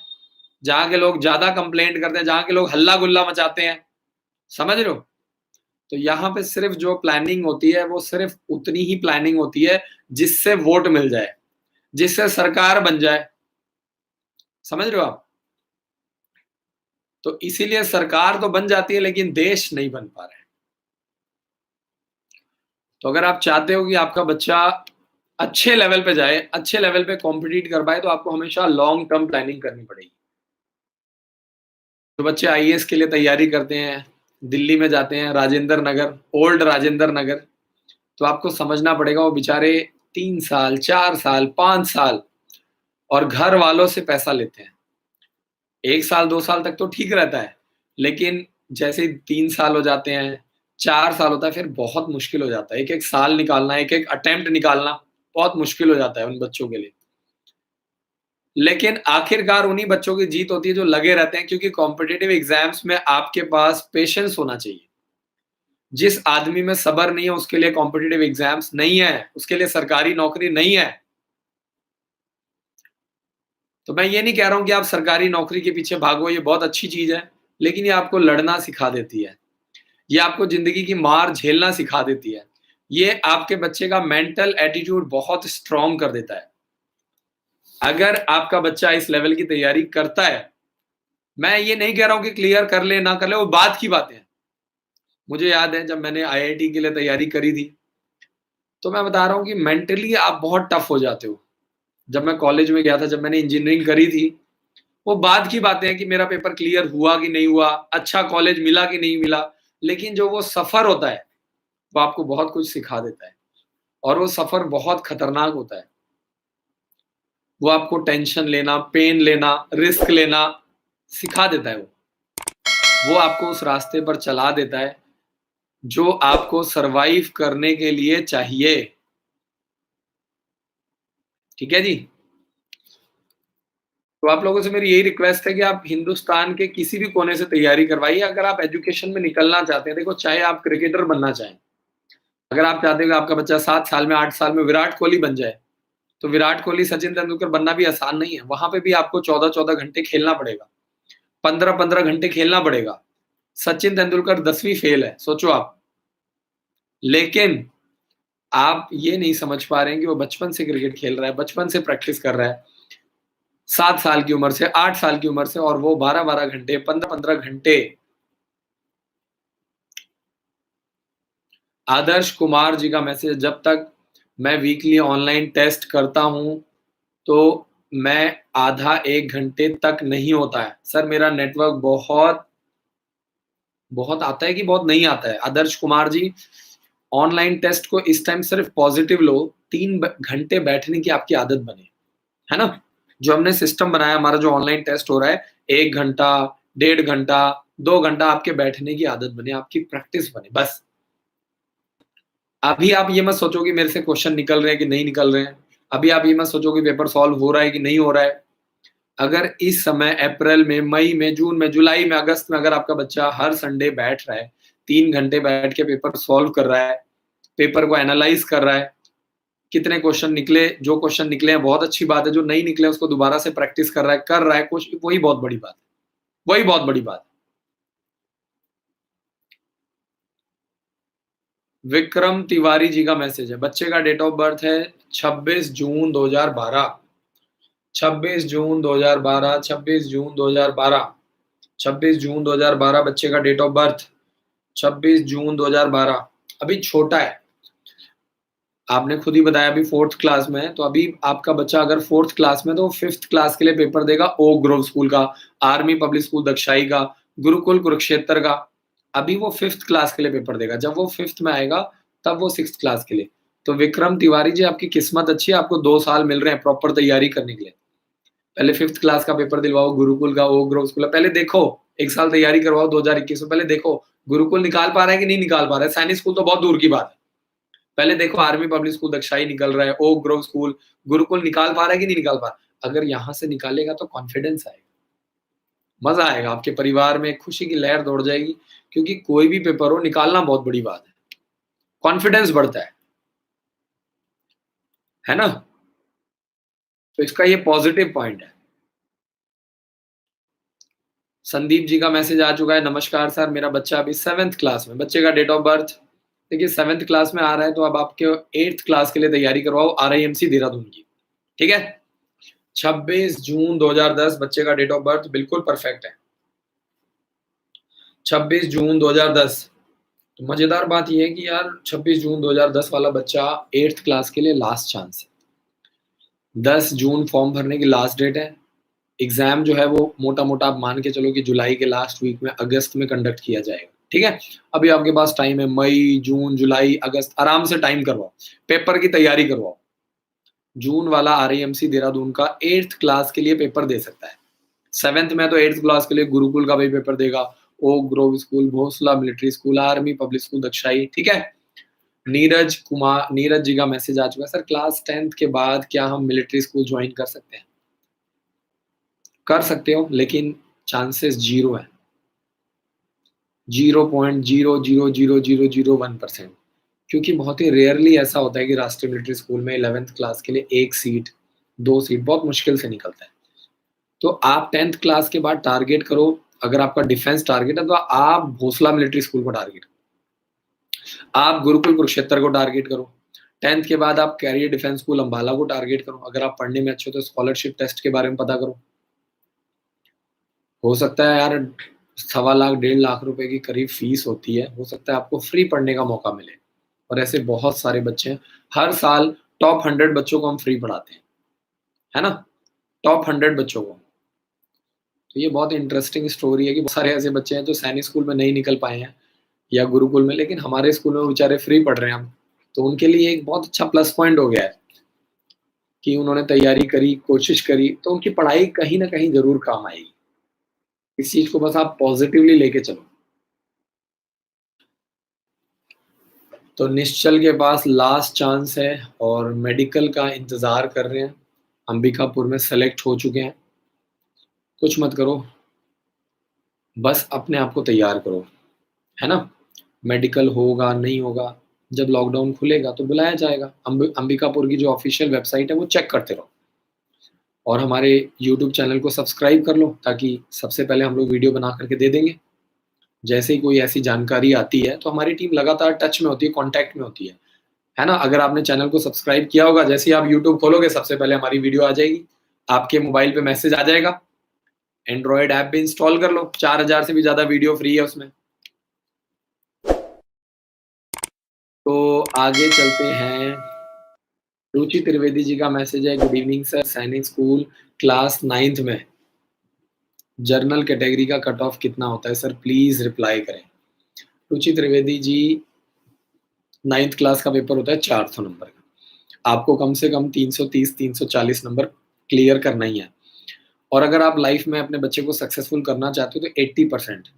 [SPEAKER 1] जहां के लोग ज्यादा कंप्लेंट करते हैं, जहां के लोग हल्ला गुल्ला मचाते हैं, समझ रहे हो। तो यहाँ पे सिर्फ जो प्लानिंग होती है वो सिर्फ उतनी ही प्लानिंग होती है जिससे वोट मिल जाए, जिससे सरकार बन जाए, समझ रहे हो आप। तो इसीलिए सरकार तो बन जाती है लेकिन देश नहीं बन पा रहा है। तो अगर आप चाहते हो कि आपका बच्चा अच्छे लेवल पे जाए, अच्छे लेवल पे कॉम्पिटिट कर पाए, तो आपको हमेशा लॉन्ग टर्म प्लानिंग करनी पड़ेगी। जो बच्चे आईएएस के लिए तैयारी करते हैं, दिल्ली में जाते हैं, राजेंद्र नगर, ओल्ड राजेंद्र नगर, तो आपको समझना पड़ेगा वो बेचारे 3 साल, 4 साल, 5 साल और घर वालों से पैसा लेते हैं। 1 साल, 2 साल तक तो ठीक रहता है, लेकिन जैसे ही 3 साल हो जाते हैं, 4 साल होता है, फिर बहुत मुश्किल हो जाता है। एक-एक साल निकालना, एक-एक अटेम्प्ट निकालना बहुत मुश्किल हो जाता है उन बच्चों के लिए। लेकिन आखिरकार उन्हीं बच्चों की जीत होती है जो लगे रहते हैं, क्योंकि कॉम्पिटिटिव एग्ज़ाम्स में आपके पास पेशेंस होना चाहिए। जिस आदमी में सब्र नहीं है, उसके लिए कॉम्पिटिटिव एग्ज़ाम्स नहीं है, उसके लिए सरकारी नौकरी नहीं है। तो मैं ये नहीं कह रहा हूँ कि आप सरकारी नौकरी के पीछे भागो, ये बहुत अच्छी चीज़ है, लेकिन ये आपको लड़ना सिखा देती है। ये आपको ज़िंदगी की मार झेलना सिखा देती है। ये आपके बच्चे का मेंटल एटीट्यूड बहुत स्ट्रॉन्ग कर देता है। अगर आपका बच्चा इस लेवल की तैयारी करता है, मैं ये नहीं कह रहा हूँ कि क्लियर कर ले, ना कर ले, वो बात की बातें हैं। मुझे याद है जब मैंने आईआईटी के लिए तैयारी करी थी, तो मैं बता रहा हूँ कि मेंटली आप बहुत टफ हो जाते हो। जब मैं कॉलेज में गया था, जब मैंने इंजीनियरिंग करी थी, वो बाद की बातें हैं कि मेरा पेपर क्लियर हुआ कि नहीं हुआ, अच्छा कॉलेज मिला कि नहीं मिला, लेकिन जो वो सफ़र होता है, वो आपको बहुत कुछ सिखा देता है और वो सफ़र बहुत खतरनाक होता है। वो आपको टेंशन लेना, पेन लेना, रिस्क लेना सिखा देता है वो। वो आपको उस रास्ते पर चला देता है, जो आपको सर्वाइव करने के लिए चाहिए। ठीक है जी? तो आप लोगों से मेरी यही रिक्वेस्ट है कि आप हिंदुस्तान के किसी भी कोने से तैयारी करवाइए, अगर आप एजुकेशन में निकलना चाहते हैं। देखो, चाहे आप क्रिकेटर बनना चाहें, अगर आप चाहते हो कि आपका बच्चा 7 साल में, 8 साल में विराट कोहली बन जाए, तो विराट कोहली, सचिन तेंदुलकर बनना भी आसान नहीं है। वहाँ पे भी आपको 14-14 घंटे खेलना पड़ेगा, 15-15 घंटे खेलना पड़ेगा। सचिन तेंदुलकर 10वीं फेल है, सोचो आप। लेकिन आप ये नहीं समझ पा रहे हैं कि वो बचपन से क्रिकेट खेल रहा है, बचपन से प्रैक्टिस कर रहा है, 7 साल की उम्र से, 8 साल की उम्र से, और वो 12-12 घंटे, 15-15 घंटे। आदर्श कुमार जी का मैसेज, जब तक मैं वीकली ऑनलाइन टेस्ट करता हूँ, तो मैं आधा 1 घंटे तक नहीं होता है। सर, मेरा नेटवर्क बहुत बहुत आता है कि बहुत नहीं आता है? आदर्श कुमार जी, ऑनलाइन टेस्ट को इस टाइम सिर्फ पॉजिटिव लो, 3 घंटे बैठने की आपकी आदत बने, है ना? जो हमने सिस्टम बनाया, हमारा जो ऑनलाइन टेस्ट हो रहा है, 1 घंटा, 1.5 घंटा, 2 घंटा आपके बैठने की आदत बने, आपकी प्रैक्टिस बने, बस। अभी आप ये मत सोचो कि मेरे से क्वेश्चन निकल रहे हैं कि नहीं निकल रहे हैं। अभी आप ये मत सोचो कि पेपर सॉल्व हो रहा है कि नहीं हो रहा है। अगर इस समय अप्रैल में, मई में, जून में, जुलाई में, अगस्त में अगर आपका बच्चा हर संडे बैठ रहा है, 3 घंटे बैठ के पेपर सॉल्व कर रहा है, पेपर को एनालाइज़ कर रहा है, कितने क्वेश्चन निकले, जो क्वेश्चन निकले हैं बहुत अच्छी बात है, जो नहीं निकले उसको दोबारा से प्रैक्टिस कर रहा है कुछ, वही बहुत बड़ी बात है। वही बहुत बड़ी बात है। विक्रम तिवारी जी का मैसेज है, बच्चे का डेट ऑफ बर्थ है 26 जून 2012। 26 जून 2012, 26 जून 2012, 26 जून 2012 बच्चे का डेट ऑफ बर्थ, 26 जून 2012। अभी छोटा है, आपने खुद ही बताया अभी 4th क्लास में है, तो अभी आपका बच्चा अगर 4th क्लास में, तो 5th क्लास के लिए पेपर देगा ओक ग्रोव स्कूल का, आर्मी पब्लिक स्कूल दक्षाई का, गुरुकुल कुरुक्षेत्र का। अभी वो 5th क्लास के लिए पेपर देगा। जब वो 5th में आएगा, तब वो 6th क्लास के लिए। तो विक्रम तिवारी जी, आपकी किस्मत अच्छी है, आपको 2 साल मिल रहे हैं प्रॉपर तैयारी करने के लिए। पहले 5th क्लास का पेपर दिलवाओ, गुरुकुल का, ओक ग्रोव स्कूल का। पहले देखो, 1 साल तैयारी करवाओ 2021 में, पहले देखो गुरुकुल निकाल पा रहा है कि नहीं निकाल पा रहा है। सैनिक स्कूल तो बहुत दूर की बात है। पहले देखो आर्मी पब्लिक स्कूल दक्षाई निकल रहा है, ओक ग्रोव स्कूल, गुरुकुल निकाल पा रहा है कि नहीं निकाल पा रहा। अगर यहाँ से निकालेगा तो कॉन्फिडेंस आएगा, मजा आएगा, आपके परिवार में खुशी की लहर दौड़ जाएगी, क्योंकि कोई भी पेपर हो, निकालना बहुत बड़ी बात है, कॉन्फिडेंस बढ़ता है ना? तो इसका ये पॉजिटिव पॉइंट है। संदीप जी का मैसेज आ चुका है, नमस्कार सर, मेरा बच्चा अभी 7th क्लास में, बच्चे का डेट ऑफ बर्थ, देखिए 7th क्लास में आ रहा है, तो अब आपके 8th क्लास के लिए तैयारी करवाओ आरआईएमसी देहरादून की। ठीक है? 26 जून 2010 बच्चे का डेट ऑफ बर्थ, बिल्कुल परफेक्ट है। 26 जून 2010। तो मजेदार बात ये है कि यार 26 जून 2010 वाला बच्चा 8th क्लास के लिए लास्ट चांस है। 10 जून फॉर्म भरने की लास्ट डेट है। एग्जाम जो है वो मोटा-मोटा आप मान के चलो कि जुलाई के लास्ट वीक में, अगस्त में कंडक्ट किया जाएगा। ठीक है? अभी आपके पास टाइम है, मई, जून, जुलाई, अगस्त, आराम से टाइम करवाओ। पेपर की तैयारी करवाओ। जून वाला आरआईएमसी देहरादून का 8th क्लास के लिए पेपर दे सकता है। 7th में तो 8th क्लास के लिए गुरुकुल का भी पेपर देगा। Oak Grove school, Bhonsala military School, Army Public School Dagshai, ठीक है? नीरज जी का मैसेज आ चुका है, सर क्लास 10th के बाद क्या हम मिलिट्री स्कूल ज्वाइन कर सकते हैं? कर सकते हो, लेकिन चांसेस 0 है। 0.0000001%। क्योंकि बहुत ही रेयरली ऐसा होता है कि राष्ट्रीय मिलिट्री स्कूल में 11th क्लास के लिए 1 सीट, 2 सीट बहुत मुश्किल से निकलता है। तो आप 10th क्लास के बाद टारगेट करो, अगर आपका डिफेंस टारगेट है तो आप भोसला मिलिट्री स्कूल को टारगेट करो, आप गुरुकुल कुरुक्षेत्र को टारगेट करो। 10th के बाद आप कैरियर डिफेंस स्कूल अम्बाला को टारगेट करो। अगर आप पढ़ने में अच्छे हो तो स्कॉलरशिप टेस्ट के बारे में पता करो। हो सकता है यार 1.25 लाख 1.5 लाख रुपए की करीब फीस होती है, हो सकता है आपको फ्री पढ़ने का मौका मिले। और ऐसे बहुत सारे बच्चे हैं, हर साल टॉप 100 बच्चों को हम फ्री पढ़ाते हैं, है ना? टॉप 100 बच्चों को। तो ये बहुत इंटरेस्टिंग स्टोरी है कि बहुत सारे ऐसे बच्चे हैं जो सैनिक स्कूल में नहीं निकल पाए हैं या गुरुकुल में, लेकिन हमारे स्कूल में वो बेचारे फ्री पढ़ रहे हैं अब। तो उनके लिए एक बहुत अच्छा प्लस पॉइंट हो गया है कि उन्होंने तैयारी करी, कोशिश करी, तो उनकी पढ़ाई कहीं न कहीं ज़रूर काम आएगी। इस चीज़ को बस आप पॉज़िटिवली लेके चलो। तो निश्चल के पास लास्ट चांस है और मेडिकल का इंतज़ार कर रहे हैं। अंबिकापुर में सेलेक्ट हो चुके हैं। कुछ मत करो, बस अपने आप को तैयार करो, है ना? मेडिकल होगा, नहीं होगा, जब लॉकडाउन खुलेगा तो बुलाया जाएगा। अंबिकापुर की जो ऑफ़िशियल वेबसाइट है वो चेक करते रहो और हमारे यूट्यूब चैनल को सब्सक्राइब कर लो ताकि सबसे पहले हम लोग वीडियो बना कर के दे देंगे। जैसे ही कोई ऐसी जानकारी आती है तो हमारी टीम लगातार टच में होती है, कॉन्टैक्ट में होती है ना? अगर आपने चैनल को सब्सक्राइब किया होगा, जैसे ही आप यूट्यूब खोलोगे सबसे पहले हमारी वीडियो आ जाएगी, आपके मोबाइल पे मैसेज आ जाएगा। एंड्रॉयड ऐप भी इंस्टॉल कर लो, 4000 से भी ज़्यादा वीडियो फ्री है उसमें। तो आगे चलते हैं। रुचि त्रिवेदी जी का मैसेज है, गुड इवनिंग सर, सैनिक स्कूल क्लास 9th में जर्नल कैटेगरी का कट ऑफ कितना होता है सर, प्लीज़ रिप्लाई करें। रुचि त्रिवेदी जी, 9th क्लास का पेपर होता है 400 नंबर का। आपको कम से कम 330-340 नंबर क्लियर करना ही है। और अगर आप लाइफ में अपने बच्चे को सक्सेसफुल करना चाहते हो तो 80%।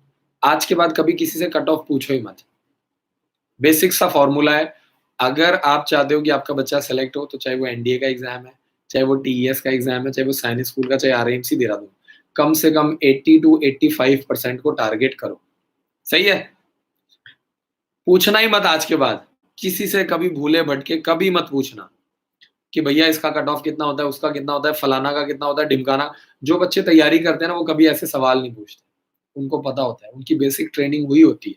[SPEAKER 1] आज के बाद कभी किसी से कट ऑफ पूछो ही मत। बेसिक सा फॉर्मूला है। अगर आप चाहते हो कि आपका बच्चा सेलेक्ट हो, तो चाहे वो एनडीए का एग्जाम है, चाहे वो टीईएस का एग्जाम है, चाहे वो सैनिक स्कूल का, चाहे आरएएमसी देहरादून, कम से कम 80 टू 85% को टारगेट करो। सही है? पूछना ही मत आज के बाद। किसी से कभी भूले भटके कभी मत पूछना कि भैया इसका कट ऑफ कितना होता है, उसका कितना होता है, फलाना का कितना होता है, ढिमकाना। जो बच्चे तैयारी करते हैं ना, वो कभी ऐसे सवाल नहीं पूछते। उनको पता होता है, उनकी बेसिक ट्रेनिंग हुई होती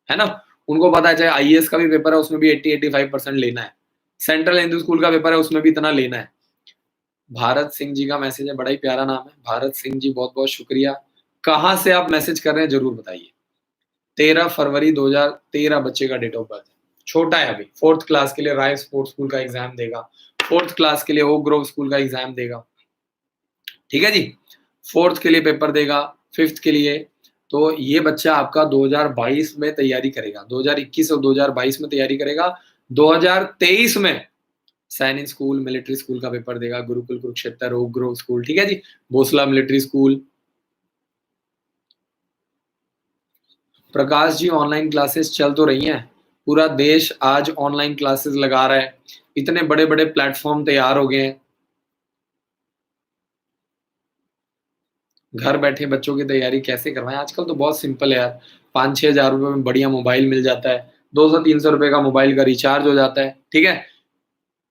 [SPEAKER 1] है ना? उनको पता है चाहे आईएएस का भी पेपर है उसमें भी 80-85% लेना है। सेंट्रल हिंदू स्कूल का पेपर है उसमें भी इतना लेना है। भारत सिंह जी का मैसेज है, बड़ा ही प्यारा नाम है। भारत सिंह जी बहुत-बहुत शुक्रिया। कहाँ से आप मैसेज कर रहे हैं ज़रूर बताइए। 13 फरवरी 2013 बच्चे का डेट ऑफ बर्थ है। छोटा है अभी, 4th क्लास के लिए राय स्पोर्ट्स स्कूल का एग्जाम देगा। 4th क्लास के लिए ओक ग्रोव स्कूल का एग्जाम देगा। ठीक है जी? 4th के लिए पेपर देगा, 5th के लिए। तो ये बच्चा आपका 2022 में तैयारी करेगा, 2021 और 2022 में तैयारी करेगा। 2023 में सैनिक स्कूल, मिलिट्री स्कूल का पेपर देगा, Gurukul Kurukshetra, Oak Grove school, ठीक है जी? Bhonsala military School. Prakash ji, online classes चल तो रही हैं, पूरा देश आज ऑनलाइन क्लासेस लगा रहा है, इतने बड़े-बड़े प्लेटफ़ॉर्म तैयार हो गए हैं। घर बैठे बच्चों की तैयारी कैसे करवाएँ? आजकल तो बहुत सिंपल है यार, 5-6 हज़ार रुपए में बढ़िया मोबाइल मिल जाता है, 200-300 रुपए का मोबाइल का रिचार्ज हो जाता है, ठीक है?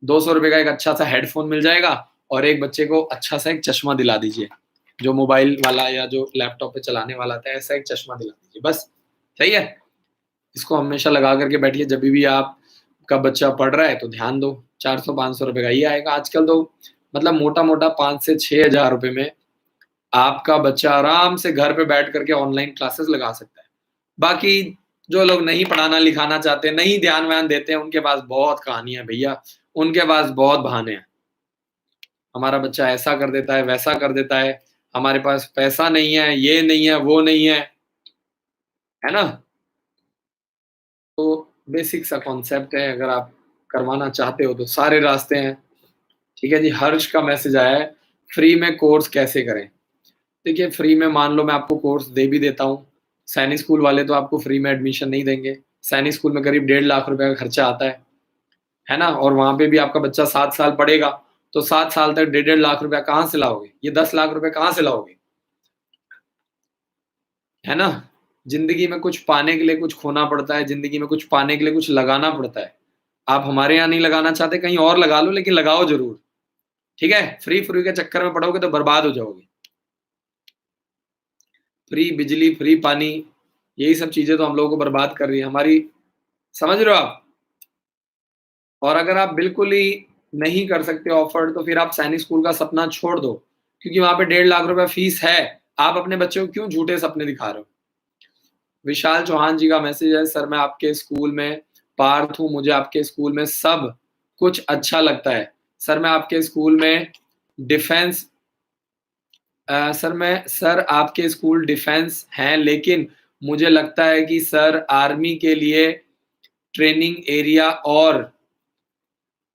[SPEAKER 1] 200 रुपए का एक अच्छा-सा हेडफ़ोन मिल जाएगा और एक बच्चे को अच्छा-सा एक चश्मा दिला दीजिए, जो मोबाइल वाला या जो लैपटॉप पे चलाने वाला आता है, ऐसा एक चश्मा दिला दीजिए, बस। सही है? इसको हमेशा लगा कर के बैठिए, जभी भी आपका बच्चा पढ़ रहा है तो ध्यान दो, 400-500 रुपए का ही आएगा। आजकल तो मतलब मोटा-मोटा 5 से 6 हज़ार रुपए में आपका बच्चा आराम से घर पे बैठ कर के ऑनलाइन क्लासेस लगा सकता है। बाकी जो लोग नहीं पढ़ाना लिखाना चाहते, नहीं ध्यान व्यान देते हैं, उनके पास बहुत कहानियां है भैया, उनके पास बहुत बहाने हैं। हमारा बच्चा ऐसा कर देता है, वैसा कर देता है, हमारे पास पैसा नहीं है, ये नहीं है, वो नहीं है ना? तो बेसिक सा कॉन्सेप्ट है, अगर आप करवाना चाहते हो तो सारे रास्ते हैं। ठीक है जी, हर्ष का मैसेज आया है, फ्री में कोर्स कैसे करें? देखिए, फ्री में मान लो मैं आपको कोर्स दे भी देता हूँ, सैनिक स्कूल वाले तो आपको फ्री में एडमिशन नहीं देंगे। सैनिक स्कूल में करीब 1.5 लाख रुपए का खर्चा आता है ना? और वहाँ पे भी आपका बच्चा 7 साल पढ़ेगा, तो 7 साल तक 1.5 लाख रुपया कहाँ से लाओगे? ये 10 लाख रुपए कहाँ से लाओगे? है ना? ज़िंदगी में कुछ पाने के लिए कुछ खोना पड़ता है, ज़िंदगी में कुछ पाने के लिए कुछ लगाना पड़ता है। आप हमारे यहाँ नहीं लगाना चाहते, कहीं और लगा लो, लेकिन लगाओ ज़रूर, ठीक है? फ्री के चक्कर में पड़ोगे तो बर्बाद हो जाओगे। फ्री बिजली, फ्री पानी, यही सब चीज़ें तो हम लोगों को बर्बाद कर रही है हमारी, समझ रहे हो आप? और अगर आप बिल्कुल ही नहीं कर सकते अफ़ोर्ड, तो फिर आप सैनिक स्कूल का सपना छोड़ दो, क्योंकि वहाँ पे 1.5 लाख रुपए फीस है। आप अपने बच्चे को क्यों झूठे सपने दिखा रहे हो? विशाल चौहान जी का मैसेज है, सर मैं आपके स्कूल में पार्थ हूँ, मुझे आपके स्कूल में सब कुछ अच्छा लगता है। सर मैं आपके स्कूल में डिफेंस सर आपके स्कूल डिफेंस हैं, लेकिन मुझे लगता है कि सर आर्मी के लिए ट्रेनिंग एरिया और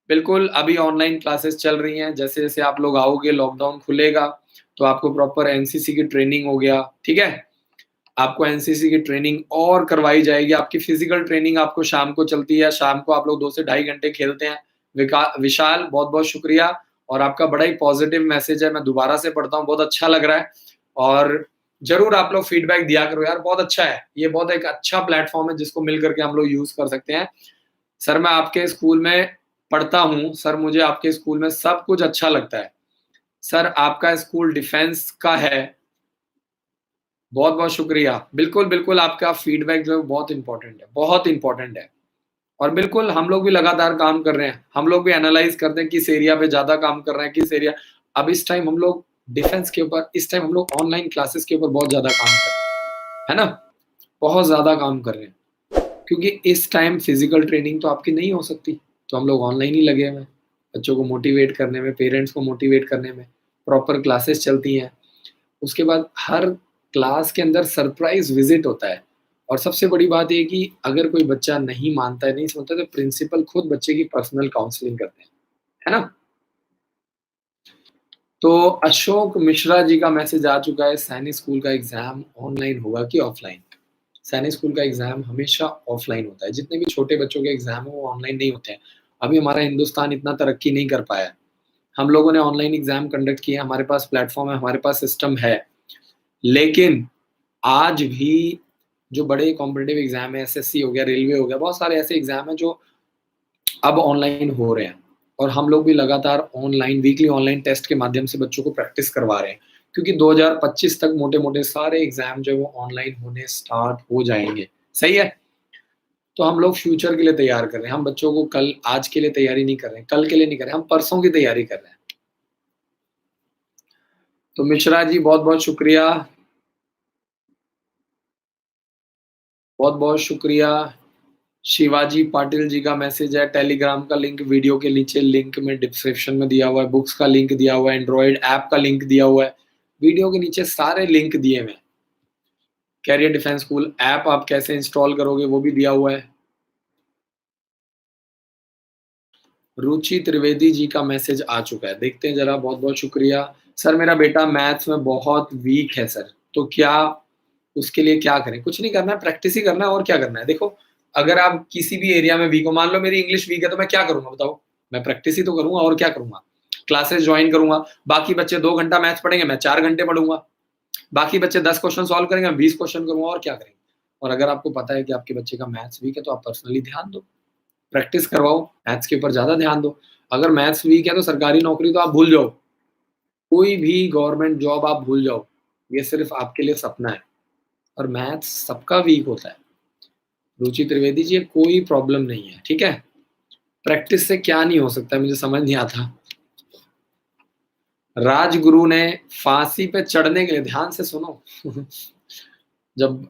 [SPEAKER 1] बिल्कुल अभी ऑनलाइन क्लासेस चल रही हैं। जैसे-जैसे आप लोग आओगे, लॉकडाउन खुलेगा, तो आपको प्रॉपर एनसीसी की ट्रेनिंग हो गया, ठीक है? आपको एनसीसी की ट्रेनिंग और करवाई जाएगी। आपकी फिजिकल ट्रेनिंग आपको शाम को चलती है, शाम को आप लोग 2 से ढाई घंटे खेलते हैं। विशाल बहुत-बहुत शुक्रिया, और आपका बड़ा ही पॉजिटिव मैसेज है, मैं दोबारा से पढ़ता हूँ, बहुत अच्छा लग रहा है, और ज़रूर आप लोग फीडबैक दिया करो यार, बहुत अच्छा है। ये बहुत एक अच्छा प्लेटफ़ॉर्म है जिसको मिल कर के हम लोग यूज़ कर सकते हैं। सर मैं आपके स्कूल में पढ़ता हूँ, सर मुझे आपके स्कूल में सब कुछ अच्छा लगता है। सर आपका स्कूल डिफेंस का है, बहुत-बहुत शुक्रिया। बिल्कुल, बिल्कुल आपका फीडबैक जो है बहुत इम्पोर्टेंट है, बहुत इम्पोर्टेंट है। और बिल्कुल हम लोग भी लगातार काम कर रहे हैं। हम लोग भी एनालाइज़ करते हैं किस एरिया पे ज़्यादा काम कर रहे हैं, किस एरिया अब इस टाइम हम लोग डिफेंस के ऊपर, इस टाइम हम लोग ऑनलाइन क्लासेस के ऊपर बहुत ज़्यादा काम कर रहे हैं, है ना? बहुत ज़्यादा काम कर रहे हैं। क्योंकि इस टाइम फिज़िकल ट्रेनिंग तो आपकी नहीं हो सकती, तो हम लोग ऑनलाइन ही लगे हुए हैं। बच्चों को मोटिवेट करने में, पेरेंट्स को मोटिवेट करने में, प्रॉपर क्लासेस चलती हैं। उसके बाद हर क्लास के अंदर सरप्राइज़ विज़िट होता है, और सबसे बड़ी बात ये है कि अगर कोई बच्चा नहीं मानता है, नहीं सुनता है, तो प्रिंसिपल खुद बच्चे की पर्सनल काउंसलिंग करते हैं, है ना? तो अशोक मिश्रा जी का मैसेज आ चुका है, सैनिक स्कूल का एग्ज़ाम ऑनलाइन होगा कि ऑफ़लाइन? सैनिक स्कूल का एग्ज़ाम हमेशा ऑफ़लाइन होता है, जितने भी छोटे बच्चों के एग्ज़ाम हैं वो ऑनलाइन नहीं होते हैं। अभी हमारा हिंदुस्तान इतना तरक्की नहीं कर पाया है। हम लोगों ने ऑनलाइन एग्ज़ाम कंडक्ट किए, हमारे पास प्लेटफ़ॉर्म है, हमारे पास सिस्टम है। लेकिन आज भी जो बड़े कॉम्पिटिटिव एग्ज़ाम है, एसएससी हो गया, रेलवे हो गया, बहुत सारे ऐसे एग्ज़ाम हैं जो अब ऑनलाइन हो रहे हैं, और हम लोग भी लगातार ऑनलाइन वीकली ऑनलाइन टेस्ट के माध्यम से बच्चों को प्रैक्टिस करवा रहे हैं, क्योंकि 2025 तक मोटे-मोटे सारे एग्ज़ाम जो है वो ऑनलाइन होने स्टार्ट हो जाएँगे। सही है? तो हम लोग फ्यूचर के लिए तैयार कर रहे हैं। हम बच्चों को कल आज के लिए तैयारी नहीं कर रहे हैं, कल के लिए नहीं कर रहे हैं, हम परसों की तैयारी कर रहे हैं। तो मिश्रा जी बहुत-बहुत शुक्रिया, बहुत-बहुत शुक्रिया। शिवाजी पाटिल जी का मैसेज है, टेलीग्राम का लिंक वीडियो के नीचे लिंक में डिस्क्रिप्शन में दिया हुआ है, बुक्स का लिंक दिया हुआ है, एंड्रॉइड ऐप का लिंक दिया हुआ है। वीडियो के नीचे सारे लिंक दिए हुए हैं। कैरियर डिफेंस स्कूल ऐप आप कैसे इंस्टॉल करोगे वो भी दिया हुआ है। रुचि त्रिवेदी जी का मैसेज आ चुका है, देखते हैं ज़रा, बहुत-बहुत शुक्रिया। सर मेरा बेटा मैथ्स में बहुत वीक है सर, तो क्या उसके लिए क्या करें? कुछ नहीं करना है, प्रैक्टिस ही करना है, और क्या करना है? देखो, अगर आप किसी भी एरिया में वीक हो, मान लो मेरी इंग्लिश वीक है, तो मैं क्या करूँगा बताओ? मैं प्रैक्टिस ही तो करूँगा, और क्या करूँगा? क्लासेस जॉइन करूँगा, बाकी बच्चे 2 घंटा मैथ्स पढ़ेंगे, मैं 4 घंटे पढ़ूँगा। बाकी बच्चे 10 क्वेश्चन सॉल्व करेंगे, मैं 20 क्वेश्चन करूँगा, और क्या करेंगे? और अगर आपको पता है कि आपके बच्चे का मैथ्स वीक है, तो आप पर्सनली ध्यान दो। प्रैक्टिस करवाओ, मैथ्स के ऊपर ज़्यादा ध्यान दो। अगर मैथ्स वीक है तो सरकारी नौकरी तो आप भूल जाओ, कोई भी गवर्नमेंट जॉब आप भूल जाओ, ये सिर्फ़ आपके लिए सपना है, और मैथ्स सबका वीक होता है। रुचि त्रिवेदी जी, ये कोई प्रॉब्लम नहीं है, ठीक है? प्रैक्टिस से क्या नहीं हो सकता है, मुझे समझ नहीं आता। राजगुरु ने फांसी पे चढ़ने के लिए, ध्यान से सुनो, जब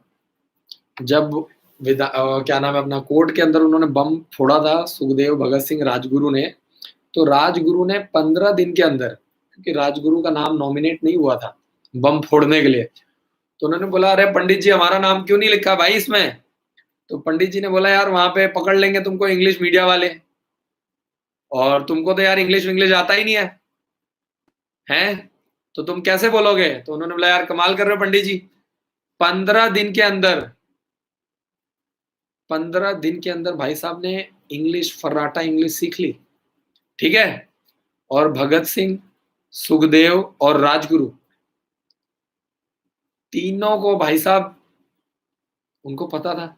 [SPEAKER 1] जब क्या नाम है अपना, कोर्ट के अंदर उन्होंने बम फोड़ा था सुखदेव भगत सिंह राजगुरु ने, तो राजगुरु ने 15 दिन के अंदर, क्योंकि राजगुरु का नाम नॉमिनेट नहीं हुआ था बम फोड़ने के लिए, तो उन्होंने बोला अरे पंडित जी हमारा नाम क्यों नहीं लिखा भाई इसमें? तो पंडित जी ने बोला यार वहां पे पकड़ लेंगे तुमको इंग्लिश मीडिया वाले, और तुमको तो यार इंग्लिश इंग्लिश आता ही नहीं है, हैं? तो तुम कैसे बोलोगे? तो उन्होंने बोला यार कमाल कर रहे हो पंडित जी, 15 दिन के अंदर, 15 दिन के अंदर भाई साहब ने इंग्लिश, फर्राटा इंग्लिश सीख ली, ठीक है। और भगत सिंह, सुखदेव और राजगुरु, तीनों को भाई साहब उनको पता था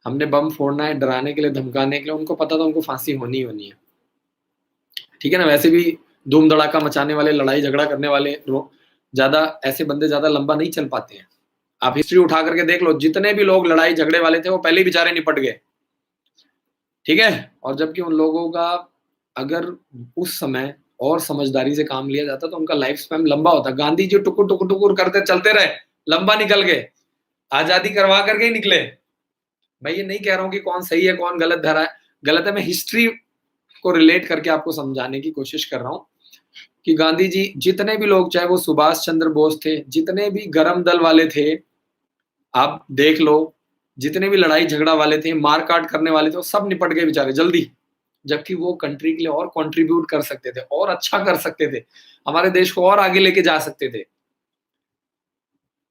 [SPEAKER 1] हमने बम फोड़ना है, डराने के लिए, धमकाने के लिए, उनको पता था उनको फांसी होनी होनी है, ठीक है ना। वैसे भी धूम धड़ाका मचाने वाले, लड़ाई झगड़ा करने वाले ज्यादा, ऐसे बंदे ज्यादा लंबा नहीं चल पाते हैं। आप हिस्ट्री उठा करके देख लो, जितने भी लोग लड़ाई झगड़े वाले थे वो पहले ही बेचारे निपट गए, ठीक है। और जबकि उन लोगों का अगर उस समय और समझदारी से काम लिया जाता तो उनका लाइफ स्पैन लंबा होता। गांधी जी टुकुर टुकुर टुकुर करते चलते रहे, लंबा निकल गए, आजादी करवा करके ही निकले। मैं ये नहीं कह रहा हूं कि कौन सही है कौन गलत धरा है, गलत है, मैं हिस्ट्री को रिलेट करके आपको समझाने की कोशिश कर रहा हूं कि गांधी जी, जितने भी लोग, चाहे वो सुभाष चंद्र बोस थे, जितने भी गरम दल वाले थे, आप देख लो, जितने भी लड़ाई झगड़ा वाले थे, मार काट करने वाले थे, वो सब निपट गए बेचारे जल्दी, जबकि वो कंट्री के लिए और कंट्रीब्यूट कर सकते थे, और अच्छा कर सकते थे, हमारे देश को और आगे लेके जा सकते थे,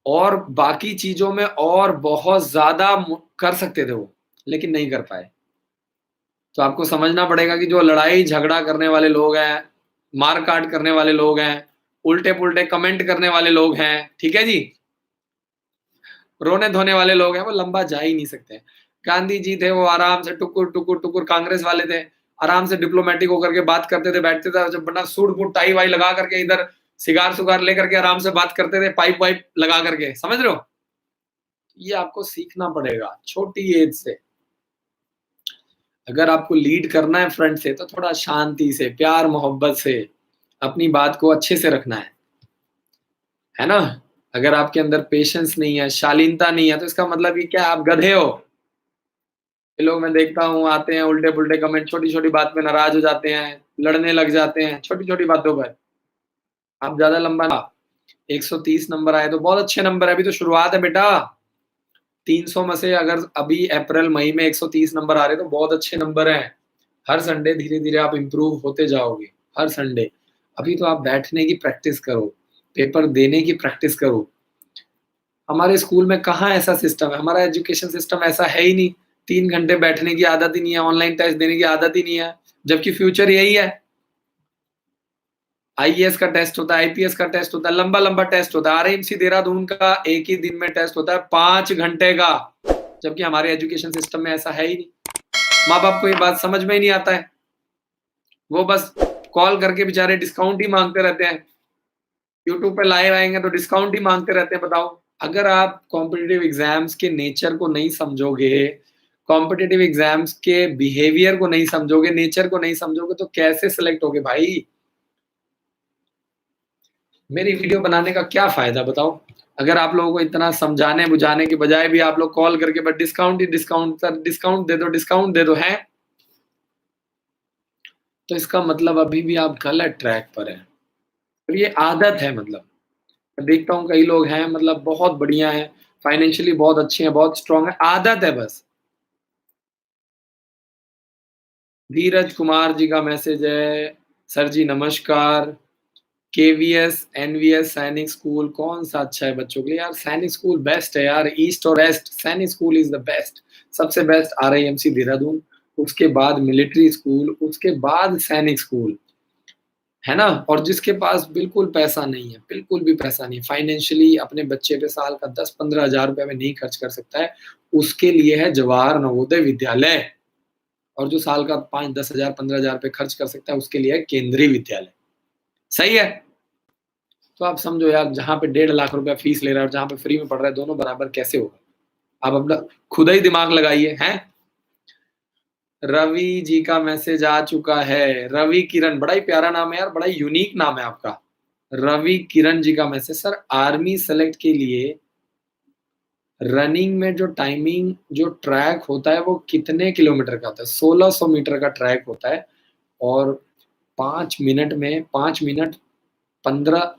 [SPEAKER 1] और बाकी चीजों में और बहुत ज्यादा कर सकते थे वो, लेकिन नहीं कर पाए। तो आपको समझना पड़ेगा कि जो लड़ाई झगड़ा करने वाले लोग हैं, मार काट करने वाले लोग हैं, उल्टे पुल्टे कमेंट करने वाले लोग हैं, ठीक है जी, रोने धोने वाले लोग हैं, वो लंबा जा ही नहीं सकते। गांधी जी थे वो आराम से टुकुर टुकुर टुकुर, कांग्रेस वाले थे आराम से डिप्लोमेटिक होकर के बात करते थे, बैठते थे, जब बना सूट बूट टाई वाई लगा करके, इधर सिगार सुगार लेकर के आराम से बात करते थे, पाइप वाइप लगा करके, समझ रहे हो? ये आपको सीखना पड़ेगा छोटी एज से। अगर आपको लीड करना है फ्रंट से, तो थोड़ा शांति से, प्यार मोहब्बत से अपनी बात को अच्छे से रखना है ना। अगर आपके अंदर पेशेंस नहीं है, शालीनता नहीं है, तो इसका मतलब ये क्या, आप गधे हो। ये लोग मैं देखता हूँ आते हैं उल्टे पुल्टे कमेंट, छोटी छोटी बात पे नाराज हो जाते हैं, लड़ने लग जाते हैं छोटी छोटी बातों पर। आप ज्यादा लंबा ना, 130 नंबर आए तो बहुत अच्छे नंबर है, अभी तो शुरुआत है बेटा। 300 में से अगर अभी अप्रैल मई में 130 नंबर आ रहे तो बहुत अच्छे नंबर हैं। हर संडे धीरे धीरे आप इम्प्रूव होते जाओगे, हर संडे। अभी तो आप बैठने की प्रैक्टिस करो, पेपर देने की प्रैक्टिस करो। हमारे स्कूल में कहाँ ऐसा सिस्टम है, हमारा एजुकेशन सिस्टम ऐसा है ही नहीं। 3 घंटे बैठने की आदत ही नहीं है, ऑनलाइन टेस्ट देने की आदत ही नहीं है, जबकि फ्यूचर यही है। आईएएस का टेस्ट होता है, आईपीएस का टेस्ट होता है, लंबा लंबा टेस्ट होता है। आरएमसी देहरादून का एक ही दिन में टेस्ट होता है 5 घंटे का, जबकि हमारे एजुकेशन सिस्टम में ऐसा है ही नहीं। माँ बाप को ये बात समझ में ही नहीं आता है, वो बस कॉल करके बेचारे डिस्काउंट ही मांगते रहते हैं। यूट्यूब पे लाइव आएंगे तो डिस्काउंट ही मांगते रहते हैं। बताओ, अगर आप कॉम्पिटिटिव एग्जाम्स के नेचर को नहीं समझोगे, कॉम्पिटिटिव एग्जाम्स के बिहेवियर को नहीं समझोगे, नेचर को नहीं समझोगे, तो कैसे सिलेक्ट होगे भाई? मेरी वीडियो बनाने का क्या फायदा बताओ, अगर आप लोगों को इतना समझाने बुझाने के बजाय भी आप लोग कॉल करके बस डिस्काउंट ही डिस्काउंट, सर डिस्काउंट दे दो, डिस्काउंट दे दो, है तो इसका मतलब अभी भी आप गलत ट्रैक पर हैं। और ये आदत है, मतलब मैं देखता हूँ कई लोग हैं, मतलब बहुत बढ़िया हैं, फाइनेंशियली बहुत अच्छे हैं, बहुत स्ट्रांग है, आदत है बस। धीरज कुमार जी का मैसेज है, सर जी नमस्कार, केवीएस एनवीएस सैनिक स्कूल कौन सा अच्छा है बच्चों के लिए? यार सैनिक स्कूल बेस्ट है यार, ईस्ट और वेस्ट सैनिक स्कूल इज द बेस्ट, सबसे बेस्ट आरआईएमसी देहरादून, उसके बाद मिलिट्री स्कूल, उसके बाद सैनिक स्कूल, है ना। और जिसके पास बिल्कुल पैसा नहीं है, बिल्कुल भी पैसा नहीं, फाइनेंशियली अपने बच्चे पे साल का 10-15 हजार रुपए में नहीं खर्च कर सकता है, उसके लिए है जवाहर नवोदय विद्यालय। और जो साल का 5-10 हजार 15 हजार रुपए खर्च कर सकता है, उसके लिए है केंद्रीय विद्यालय। सही है। तो आप समझो यार, जहाँ पे 1.5 लाख रुपया फीस ले रहा है और जहाँ पे फ्री में पढ़ रहा है, दोनों बराबर कैसे होगा? आप अपना खुद ही दिमाग लगाइए, हैं। रवि जी का मैसेज आ चुका है, रवि किरण, बड़ा ही प्यारा नाम है यार, बड़ा ही यूनिक नाम है आपका। रवि किरण जी का मैसेज, सर आर्मी सेलेक्ट के लिए रनिंग में जो टाइमिंग जो ट्रैक होता है वो कितने किलोमीटर का होता है? 1600 मीटर का ट्रैक होता है और 5 मिनट में 5 मिनट 15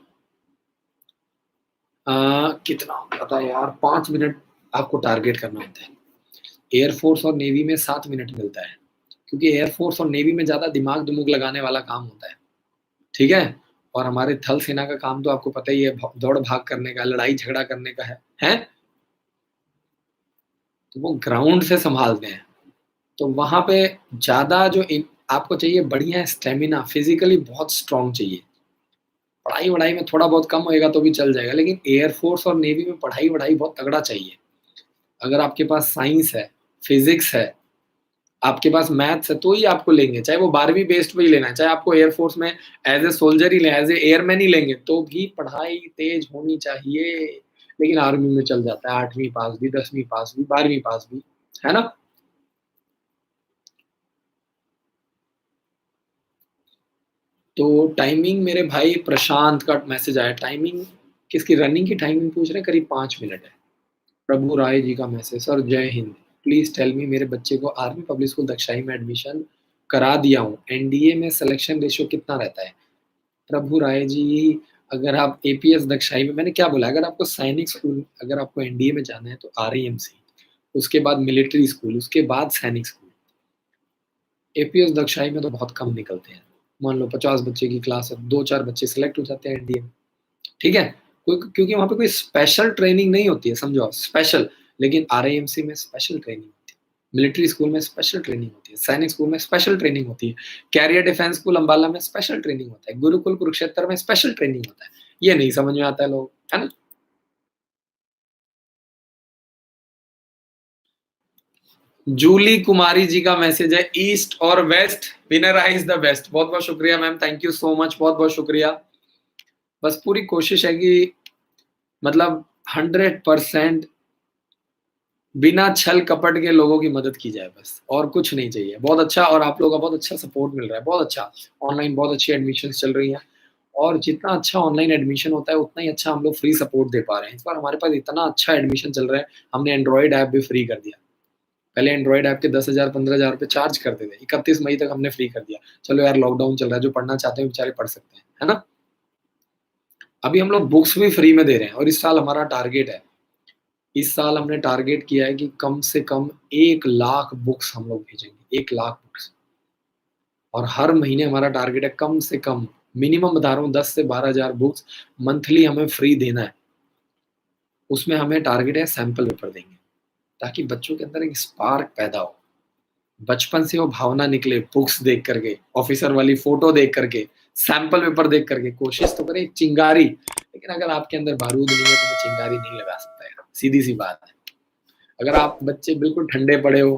[SPEAKER 1] कितना पता है यार, 5 मिनट आपको टारगेट करना होता है। एयरफोर्स और नेवी में 7 मिनट मिलता है, क्योंकि एयरफोर्स और नेवी में ज़्यादा दिमाग-दुमुक लगाने वाला काम होता है, ठीक है? और हमारे थल सेना का काम तो आपको पता ही है, दौड़-भाग करने का, लड़ाई-झगड़ा करने का है, हैं? तो वो ग्राउंड से सँभालते हैं। तो वहाँ पे ज़्यादा जो इन आपको चाहिए बढ़िया स्टैमिना, फिज़िकली बहुत स्ट्रॉन्ग चाहिए। पढ़ाई-वढ़ाई में थोड़ा बहुत कम होएगा तो भी चल जाएगा, लेकिन एयरफोर्स और नेवी में पढ़ाई-वढ़ाई बहुत तगड़ा चाहिए। अगर आपके पास साइंस है, फिज़िक्स है, आपके पास मैथ्स है, तो ही आपको लेंगे, चाहे वो 12वीं बेस्ड पे ही लेना है, चाहे आपको एयरफोर्स में एज़ ए सोल्जर ही लें, एज़ ए एयरमैन ही लेंगे, तो भी पढ़ाई तेज़ होनी चाहिए। लेकिन आर्मी में चल जाता है 8वीं पास भी, 10वीं पास भी, 12वीं पास भी, है ना? तो टाइमिंग मेरे भाई प्रशांत का मैसेज आया, टाइमिंग किसकी, रनिंग की टाइमिंग पूछ रहे हैं, करीब 5 मिनट है। प्रभु राय जी का मैसेज, सर जय हिंद, प्लीज टेल मी, मेरे बच्चे को आर्मी पब्लिक स्कूल दक्षाई में एडमिशन करा दिया हूँ, एनडीए में सिलेक्शन रेशियो कितना रहता है? प्रभु राय जी, अगर आप एपीएस दक्षाई में, मैंने क्या बोला, अगर आपको सैनिक स्कूल, अगर आपको एनडीए में जाना है तो आरईएमसी, उसके बाद मिलिट्री स्कूल, उसके बाद सैनिक स्कूल। एपीएस दक्षाई में तो बहुत कम निकलते हैं, मान लो 50 बच्चे की क्लास है, 2-4 बच्चे सिलेक्ट हो जाते हैं एनडीए में, ठीक है? क्योंकि वहाँ पे कोई स्पेशल ट्रेनिंग नहीं होती है, समझो आप, स्पेशल। लेकिन आरआईएमसी में स्पेशल ट्रेनिंग होती है, मिलिट्री स्कूल में स्पेशल ट्रेनिंग होती है, सैनिक स्कूल में स्पेशल ट्रेनिंग होती है, कैरियर डिफेंस स्कूल अम्बाला में स्पेशल ट्रेनिंग होता है, गुरुकुल कुरुक्षेत्र में स्पेशल ट्रेनिंग होता है। ये नहीं समझ में आता है लोग, है ना? जूली कुमारी जी का मैसेज है, ईस्ट और west, winner is the best. बहुत बहुत शुक्रिया ma'am, thank you so much, बहुत बहुत शुक्रिया। बस पूरी कोशिश है कि मतलब 100% बिना छल कपट के लोगों की मदद की जाए, बस और कुछ नहीं चाहिए। बहुत अच्छा, और आप लोगों का बहुत अच्छा सपोर्ट मिल रहा है, बहुत अच्छा। ऑनलाइन बहुत अच्छी एडमिशन्स चल रही हैं, और जितना अच्छा ऑनलाइन एडमिशन होता है उतना ही अच्छा हम लोग फ्री सपोर्ट दे पा रहे हैं। इस बार हमारे पास इतना अच्छा एडमिशन चल रहा है, हमने एंड्रॉइड ऐप भी फ्री कर दिया। पहले एंड्रॉइड ऐप के 10,000 15,000 रुपए चार्ज करते थे, 31 मई तक हमने फ्री कर दिया। चलो यार, लॉकडाउन चल रहा है, जो पढ़ना चाहते हैं बेचारे पढ़ सकते हैं, है ना? अभी हम लोग बुक्स भी फ्री में दे रहे हैं, और इस साल हमारा टारगेट है, इस साल हमने टारगेट किया है कि कम से कम 1 लाख बुक्स हम लोग भेजेंगे, 1 लाख बुक्स। और हर महीने हमारा टारगेट है, कम से कम, मिनिमम बता रहा हूँ, 10 से 12 हजार बुक्स मंथली हमें फ्री देना है। उसमें हमें टारगेट है सैंपल पेपर देंगे, ताकि बच्चों के अंदर एक स्पार्क पैदा हो, बचपन से वो भावना निकले, बुक्स देख करके, ऑफिसर वाली फोटो देख करके, सैंपल पेपर देख करके। कोशिश तो करें चिंगारी, लेकिन अगर आपके अंदर बारूद नहीं है तो मैं चिंगारी नहीं लगा सकता यार, सीधी सी बात है। अगर आप बच्चे बिल्कुल ठंडे पड़े हो,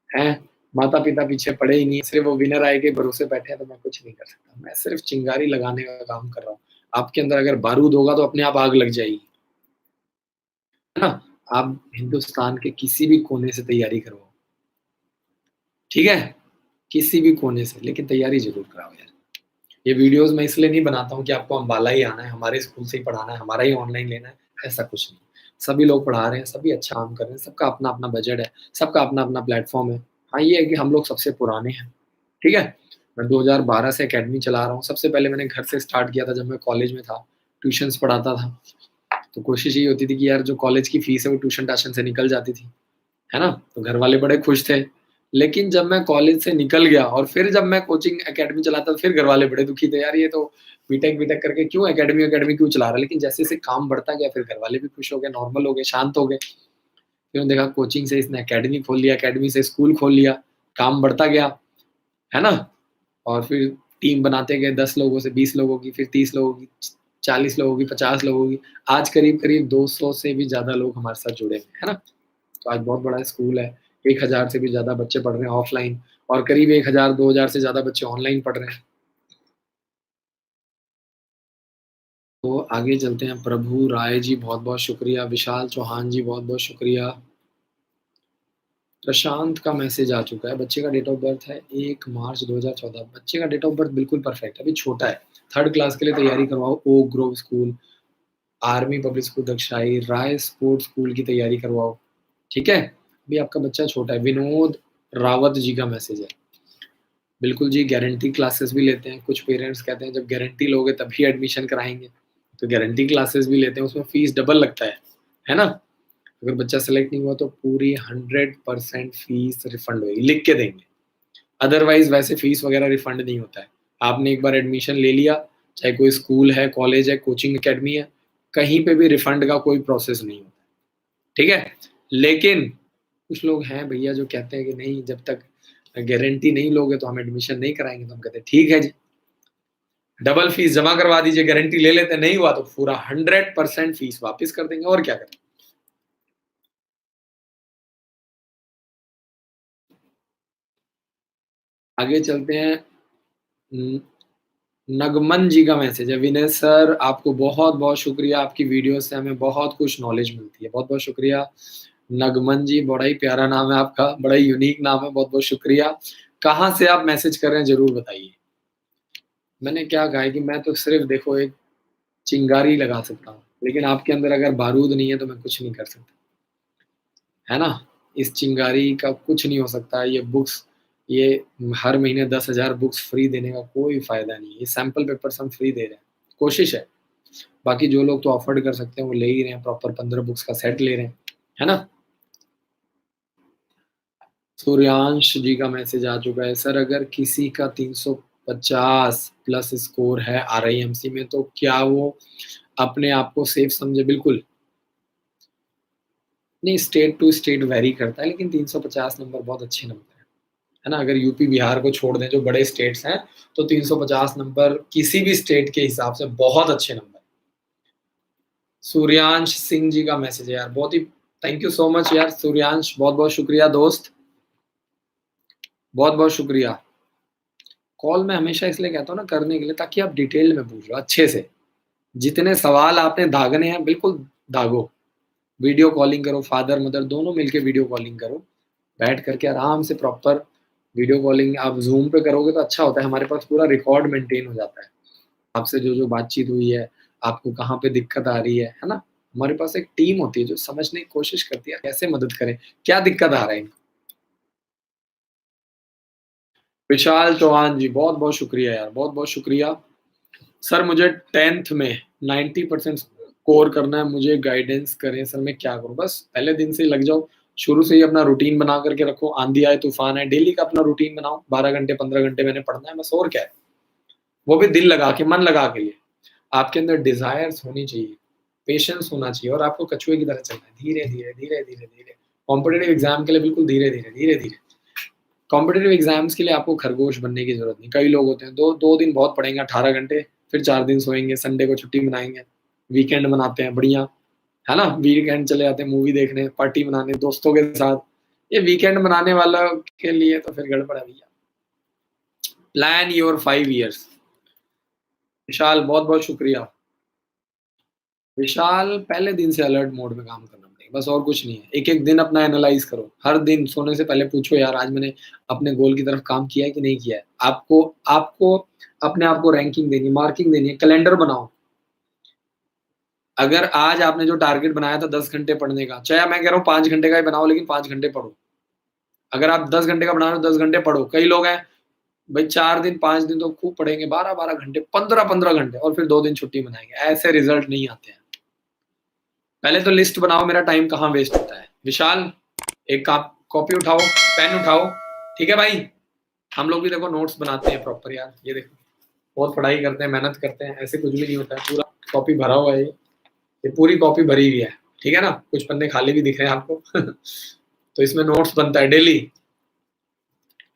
[SPEAKER 1] हैं, माता-पिता पीछे पड़े ही नहीं, सिर्फ़ वो विनर आए के भरोसे बैठे हैं, तो मैं कुछ नहीं कर सकता। मैं सिर्फ़ चिंगारी लगाने का काम कर रहा हूँ। आपके अंदर अगर बारूद होगा तो अपने आप आग लग जाएगी, है ना? आप हिंदुस्तान के किसी भी कोने से तैयारी करवाओ, ठीक है? किसी भी कोने से, लेकिन तैयारी ज़रूर कराओ यार। ये वीडियोज़ मैं इसलिए नहीं बनाता हूँ कि आपको अम्बाला ही आना है, हमारे स्कूल से ही पढ़ाना है, हमारा ही ऑनलाइन लेना है, ऐसा कुछ नहीं। सभी लोग पढ़ा रहे हैं, सभी अच्छा काम कर रहे हैं, सबका अपना-अपना बजट है, सबका अपना-अपना प्लेटफ़ॉर्म है। हाँ, ये है कि हम लोग सबसे पुराने हैं, ठीक है? मैं 2012 से अकेडमी चला रहा हूँ, सबसे पहले मैंने घर से स्टार्ट किया था जब मैं कॉलेज में था, ट्यूशन्स पढ़ाता था। तो कोशिश यही होती थी कि यार जो कॉलेज की फ़ीस है वो ट्यूशन-टाशन से निकल जाती थी। है ना? तो घर वाले बड़े खुश थे। लेकिन जब मैं कॉलेज से निकल गया और फिर जब मैं कोचिंग अकेडमी चलाता तो फिर घर वाले बड़े दुखी थे, यार ये तो बीटेक-वीटेक करके क्यों अकेडमी क्यों चला रहा है? लेकिन जैसे-जैसे काम बढ़ता गया फिर घर वाले भी खुश हो गए, नॉर्मल हो गए, शांत हो गए। फिर उन्होंने देखा कोचिंग से इसने अकेडमी खोल लिया, अकेडमी से स्कूल खोल लिया, काम बढ़ता गया, है ना? और फिर टीम बनाते गए 10 लोगों से 20 लोगों की, फिर 30 लोगों की, 40 लोगों की, 50 लोगों की। आज करीब-करीब 200 से भी ज़्यादा लोग हमारे साथ जुड़े हैं, है ना? तो आज बहुत बड़ा स्कूल है, 1000 से भी ज़्यादा बच्चे पढ़ रहे हैं ऑफ़लाइन, और करीब 1000-2000 से ज़्यादा बच्चे ऑनलाइन पढ़ रहे हैं। तो आगे चलते हैं, प्रभु राय जी बहुत-बहुत शुक्रिया, विशाल चौहान जी बहुत-बहुत शुक्रिया। प्रशांत का मैसेज आ चुका है, बच्चे का डेट ऑफ बर्थ है 1 मार्च 2014। बच्चे का डेट ऑफ बर्थ बिल्कुल परफेक्ट है, अभी छोटा है, 3rd क्लास के लिए तैयारी करवाओ, Oak Grove School, Army Public School Dagshai, Rai sports school की तैयारी करवाओ, ठीक है? अभी आपका बच्चा छोटा है। विनोद रावत जी का मैसेज है। बिल्कुल जी, गारंटी क्लासेस भी लेते हैं। कुछ पेरेंट्स कहते हैं जब गारंटी लोगे तभी एडमिशन कराएँगे, तो गारंटी क्लासेस भी लेते हैं, उसमें फीस डबल लगता है ना? अगर बच्चा सेलेक्ट नहीं हुआ तो पूरी 100% फीस रिफंड होएगी, लिख के देंगे। अदरवाइज़ वैसे फीस वगैरह रिफंड नहीं होता है। आपने एक बार एडमिशन ले लिया, चाहे कोई स्कूल है, कॉलेज है, कोचिंग अकेडमी है, कहीं पे भी रिफंड का कोई प्रोसेस नहीं होता, ठीक है? लेकिन कुछ लोग हैं भैया जो कहते हैं कि नहीं, जब तक गारंटी नहीं लोगे तो हम एडमिशन नहीं कराएँगे। तो हम कहते हैं ठीक है जी, डबल फीस जमा करवा दीजिए, गारंटी ले लेते हैं, नहीं हुआ तो पूरा 100% फीस वापस कर देंगे, और क्या करें? आगे चलते हैं। न नगमन जी का मैसेज है, विनय सर आपको बहुत-बहुत शुक्रिया, आपकी वीडियो से हमें बहुत कुछ नॉलेज मिलती है। बहुत-बहुत शुक्रिया नगमन जी, बड़ा ही प्यारा नाम है आपका, बड़ा ही यूनिक नाम है, बहुत-बहुत शुक्रिया। कहाँ से आप मैसेज कर रहे हैं ज़रूर बताइए। मैंने क्या कहा है कि मैं तो सिर्फ़ देखो एक चिंगारी लगा सकता हूँ, लेकिन आपके अंदर अगर बारूद नहीं है तो मैं कुछ नहीं कर सकता, है ना? इस चिंगारी का कुछ नहीं हो सकता, ये हर महीने 10,000 बुक्स फ्री देने का कोई फ़ायदा नहीं है। ये सैंपल पेपर्स हम फ्री दे रहे हैं, कोशिश है। बाकी जो लोग तो अफ़ोर्ड कर सकते हैं वो ले ही रहे हैं, प्रॉपर 15 बुक्स का सेट ले रहे हैं, है ना? सूर्यांश जी का मैसेज आ चुका है, सर अगर किसी का 350 प्लस स्कोर है आरआईएमसी में तो क्या वो अपने आप को सेफ समझे? बिल्कुल। नहीं, स्टेट टू स्टेट वैरी करता है, लेकिन 350 नंबर बहुत अच्छे नंबर हैं, है ना? अगर यूपी, बिहार को छोड़ दें जो बड़े स्टेट्स हैं, तो 350 नंबर किसी भी स्टेट के हिसाब से बहुत अच्छे नंबर हैं। सूर्यांश सिंह जी का मैसेज है यार, बहुत ही थैंक यू सो मच यार सूर्यांश, बहुत-बहुत शुक्रिया दोस्त, बहुत-बहुत शुक्रिया। कॉल मैं हमेशा इसलिए कहता हूँ ना करने के लिए, ताकि आप डिटेल में पूछ लो अच्छे से। जितने सवाल आपने दागने हैं बिल्कुल दागो। वीडियो कॉलिंग करो, फादर मदर दोनों मिलके वीडियो कॉलिंग करो। बैठ करके आराम से प्रॉपर वीडियो कॉलिंग आप ज़ूम पे करोगे तो अच्छा होता है, हमारे पास पूरा रिकॉर्ड मेंटेन हो जाता है। आपसे जो-जो बातचीत हुई है, आपको कहाँ पे दिक्कत आ रही है ना? हमारे पास एक टीम होती है जो समझने की कोशिश करती है कैसे मदद करें, क्या दिक्कत आ रहा है इनको? विशाल चौहान जी, बहुत-बहुत शुक्रिया यार, बहुत-बहुत शुक्रिया। सर मुझे 10th में 90% स्कोर करना है, मुझे गाइडेंस करें सर, मैं क्या करूँ? बस पहले दिन से ही लग जाओ, शुरू से ही अपना रूटीन बना करके रखो, आँधी आए, तूफ़ान आए, डेली का अपना रूटीन बनाओ, 12 घंटे, 15 घंटे मैंने पढ़ना है बस, और क्या है? वो भी दिल लगा के, मन लगा के लिए। आपके अंदर डिज़ायर्स होनी चाहिए, पेशेंस होना चाहिए, और आपको कछुए की तरह चलना है, धीरे-धीरे, धीरे-धीरे, धीरे। कॉम्पिटिटिव एग्ज़ाम के लिए बिल्कुल धीरे-धीरे, धीरे-धीरे। कॉम्पिटिटिव एग्ज़ाम्स के लिए आपको खरगोश बनने की ज़रूरत नहीं। कई लोग होते हैं 2 दिन बहुत पढ़ेंगे 18 घंटे, फिर 4 दिन सोएँगे, संडे को छुट्टी मनाएँगे, वीकेंड मनाते हैं बढ़िया, है ना? वीकेंड चले जाते हैं मूवी देखने, पार्टी मनाने दोस्तों के साथ। ये वीकेंड मनाने वालों के लिए तो फिर गड़बड़ है भैया। Plan your 5 years. विशाल बहुत-बहुत शुक्रिया। विशाल पहले दिन से अलर्ट मोड में काम करना पड़ेगा, बस और कुछ नहीं है। एक-एक दिन अपना एनालाइज़ करो। हर दिन सोने से पहले पूछो यार आज मैंने अपने गोल की तरफ काम किया है कि नहीं किया है? आपको आपको अपने आप को रैंकिंग देनी है, मार्किंग देनी है, कैलेंडर बनाओ। अगर आज आपने जो टारगेट बनाया था 10 घंटे पढ़ने का, चाहे मैं कह रहा हूँ 5 घंटे का ही बनाओ लेकिन 5 घंटे पढ़ो। अगर आप 10 घंटे का बना रहे हो 10 घंटे पढ़ो। कई लोग हैं भई 4 दिन 5 दिन तो खूब पढ़ेंगे, 12-12 घंटे, 15-15 घंटे और फिर 2 दिन छुट्टी मनाएँगे। ऐसे रिज़ल्ट नहीं आते हैं। पहले तो लिस्ट बनाओ मेरा टाइम कहाँ वेस्ट होता है। विशाल एक कॉपी उठाओ, पेन उठाओ, ठीक है भाई? हम लोग भी देखो नोट्स बनाते हैं प्रॉपर यार, ये देखो। बहुत पढ़ाई करते हैं, मेहनत करते हैं, ऐसे कुछ भी नहीं होता है, पूरा कॉपी भरा हुआ है ये पूरी कॉपी भरी हुई है, ठीक है ना? कुछ पन्ने खाली भी दिख रहे हैं आपको। तो इसमें नोट्स बनता है डेली,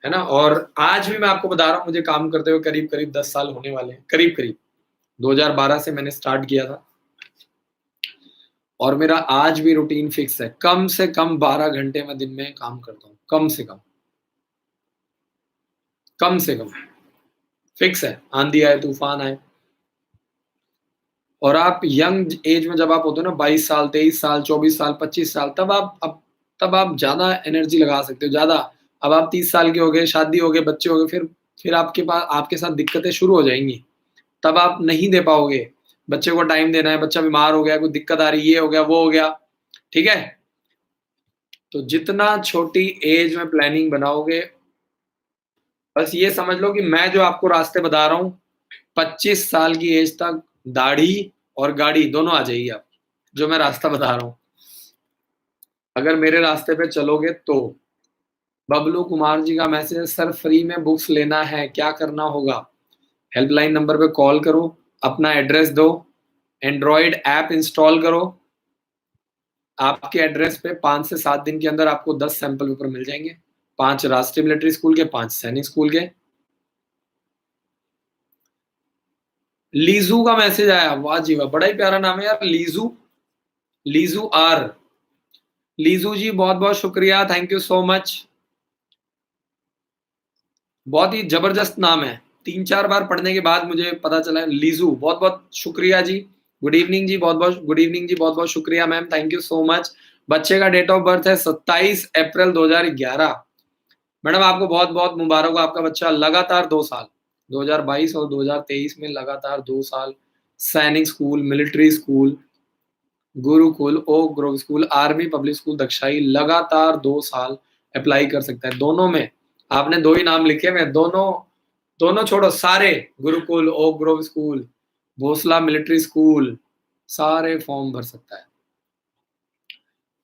[SPEAKER 1] है ना? और आज भी मैं आपको बता रहा हूँ मुझे काम करते हुए करीब-करीब 10 साल होने वाले हैं, करीब-करीब। 2012 से मैंने स्टार्ट किया था और मेरा आज भी रूटीन फिक्स है। कम से कम 12 घंटे मैं दिन में काम करता हूँ, कम से कम। कम से कम, फिक्स है, आंधी आए, तूफान आए। और आप यंग एज में जब आप होते हो ना 22 साल, 23 साल, 24 साल, 25 साल, तब आप ज़्यादा एनर्जी लगा सकते हो, ज़्यादा। अब आप 30 साल के हो गए, शादी हो गए, बच्चे हो गए, फिर आपके साथ दिक्कतें शुरू हो जाएँगी। तब आप नहीं दे पाओगे। बच्चे को टाइम देना है, बच्चा बीमार हो गया, कोई दिक्कत आ रही, ये हो गया, वो हो गया, ठीक है? तो जितना छोटी एज में प्लानिंग बनाओगे, बस ये समझ लो कि मैं जो आपको रास्ते बता रहा हूँ, 25 साल की एज तक दाढ़ी और गाड़ी दोनों आ जाएगी आप, जो मैं रास्ता बता रहा हूँ। अगर मेरे रास्ते पे चलोगे तो। बबलू कुमार जी का मैसेज है, सर फ्री में बुक्स लेना है, क्या करना होगा? हेल्पलाइन नंबर पे कॉल करो, अपना एड्रेस दो, एंड्रॉयड ऐप इंस्टॉल करो। आपके एड्रेस पे 5 से 7 दिन के अंदर आपको 10 सैंपल पेपर मिल जाएंगे, 5 राष्ट्रीय मिलिट्री स्कूल के, 5 सैनिक स्कूल के। लीजू का मैसेज आया, वाह जी वाह, बड़ा ही प्यारा नाम है यार, लीजू। लीजू आर। लीजू जी बहुत बहुत शुक्रिया, थैंक यू सो मच। बहुत ही जबरदस्त नाम है, 3-4 बार पढ़ने के बाद मुझे पता चला है। लीजू, बहुत बहुत शुक्रिया जी। गुड इवनिंग जी, बहुत बहुत गुड इवनिंग जी, बहुत बहुत शुक्रिया ma'am, thank you so much. बच्चे का डेट ऑफ बर्थ है 27 अप्रैल 2011। मैडम आपको बहुत बहुत मुबारक हो, आपका बच्चा लगातार 2 साल 2022 और 2023 में लगातार 2 साल Sainik school, military school, Gurukul, Oak Grove School, Army Public School Dagshai लगातार 2 साल अप्लाई कर सकता है। दोनों में आपने 2 ही नाम लिखे हुए, दोनों दोनों छोड़ो, सारे Gurukul, Oak Grove school, Bhonsala military school, सारे फॉर्म भर सकता है।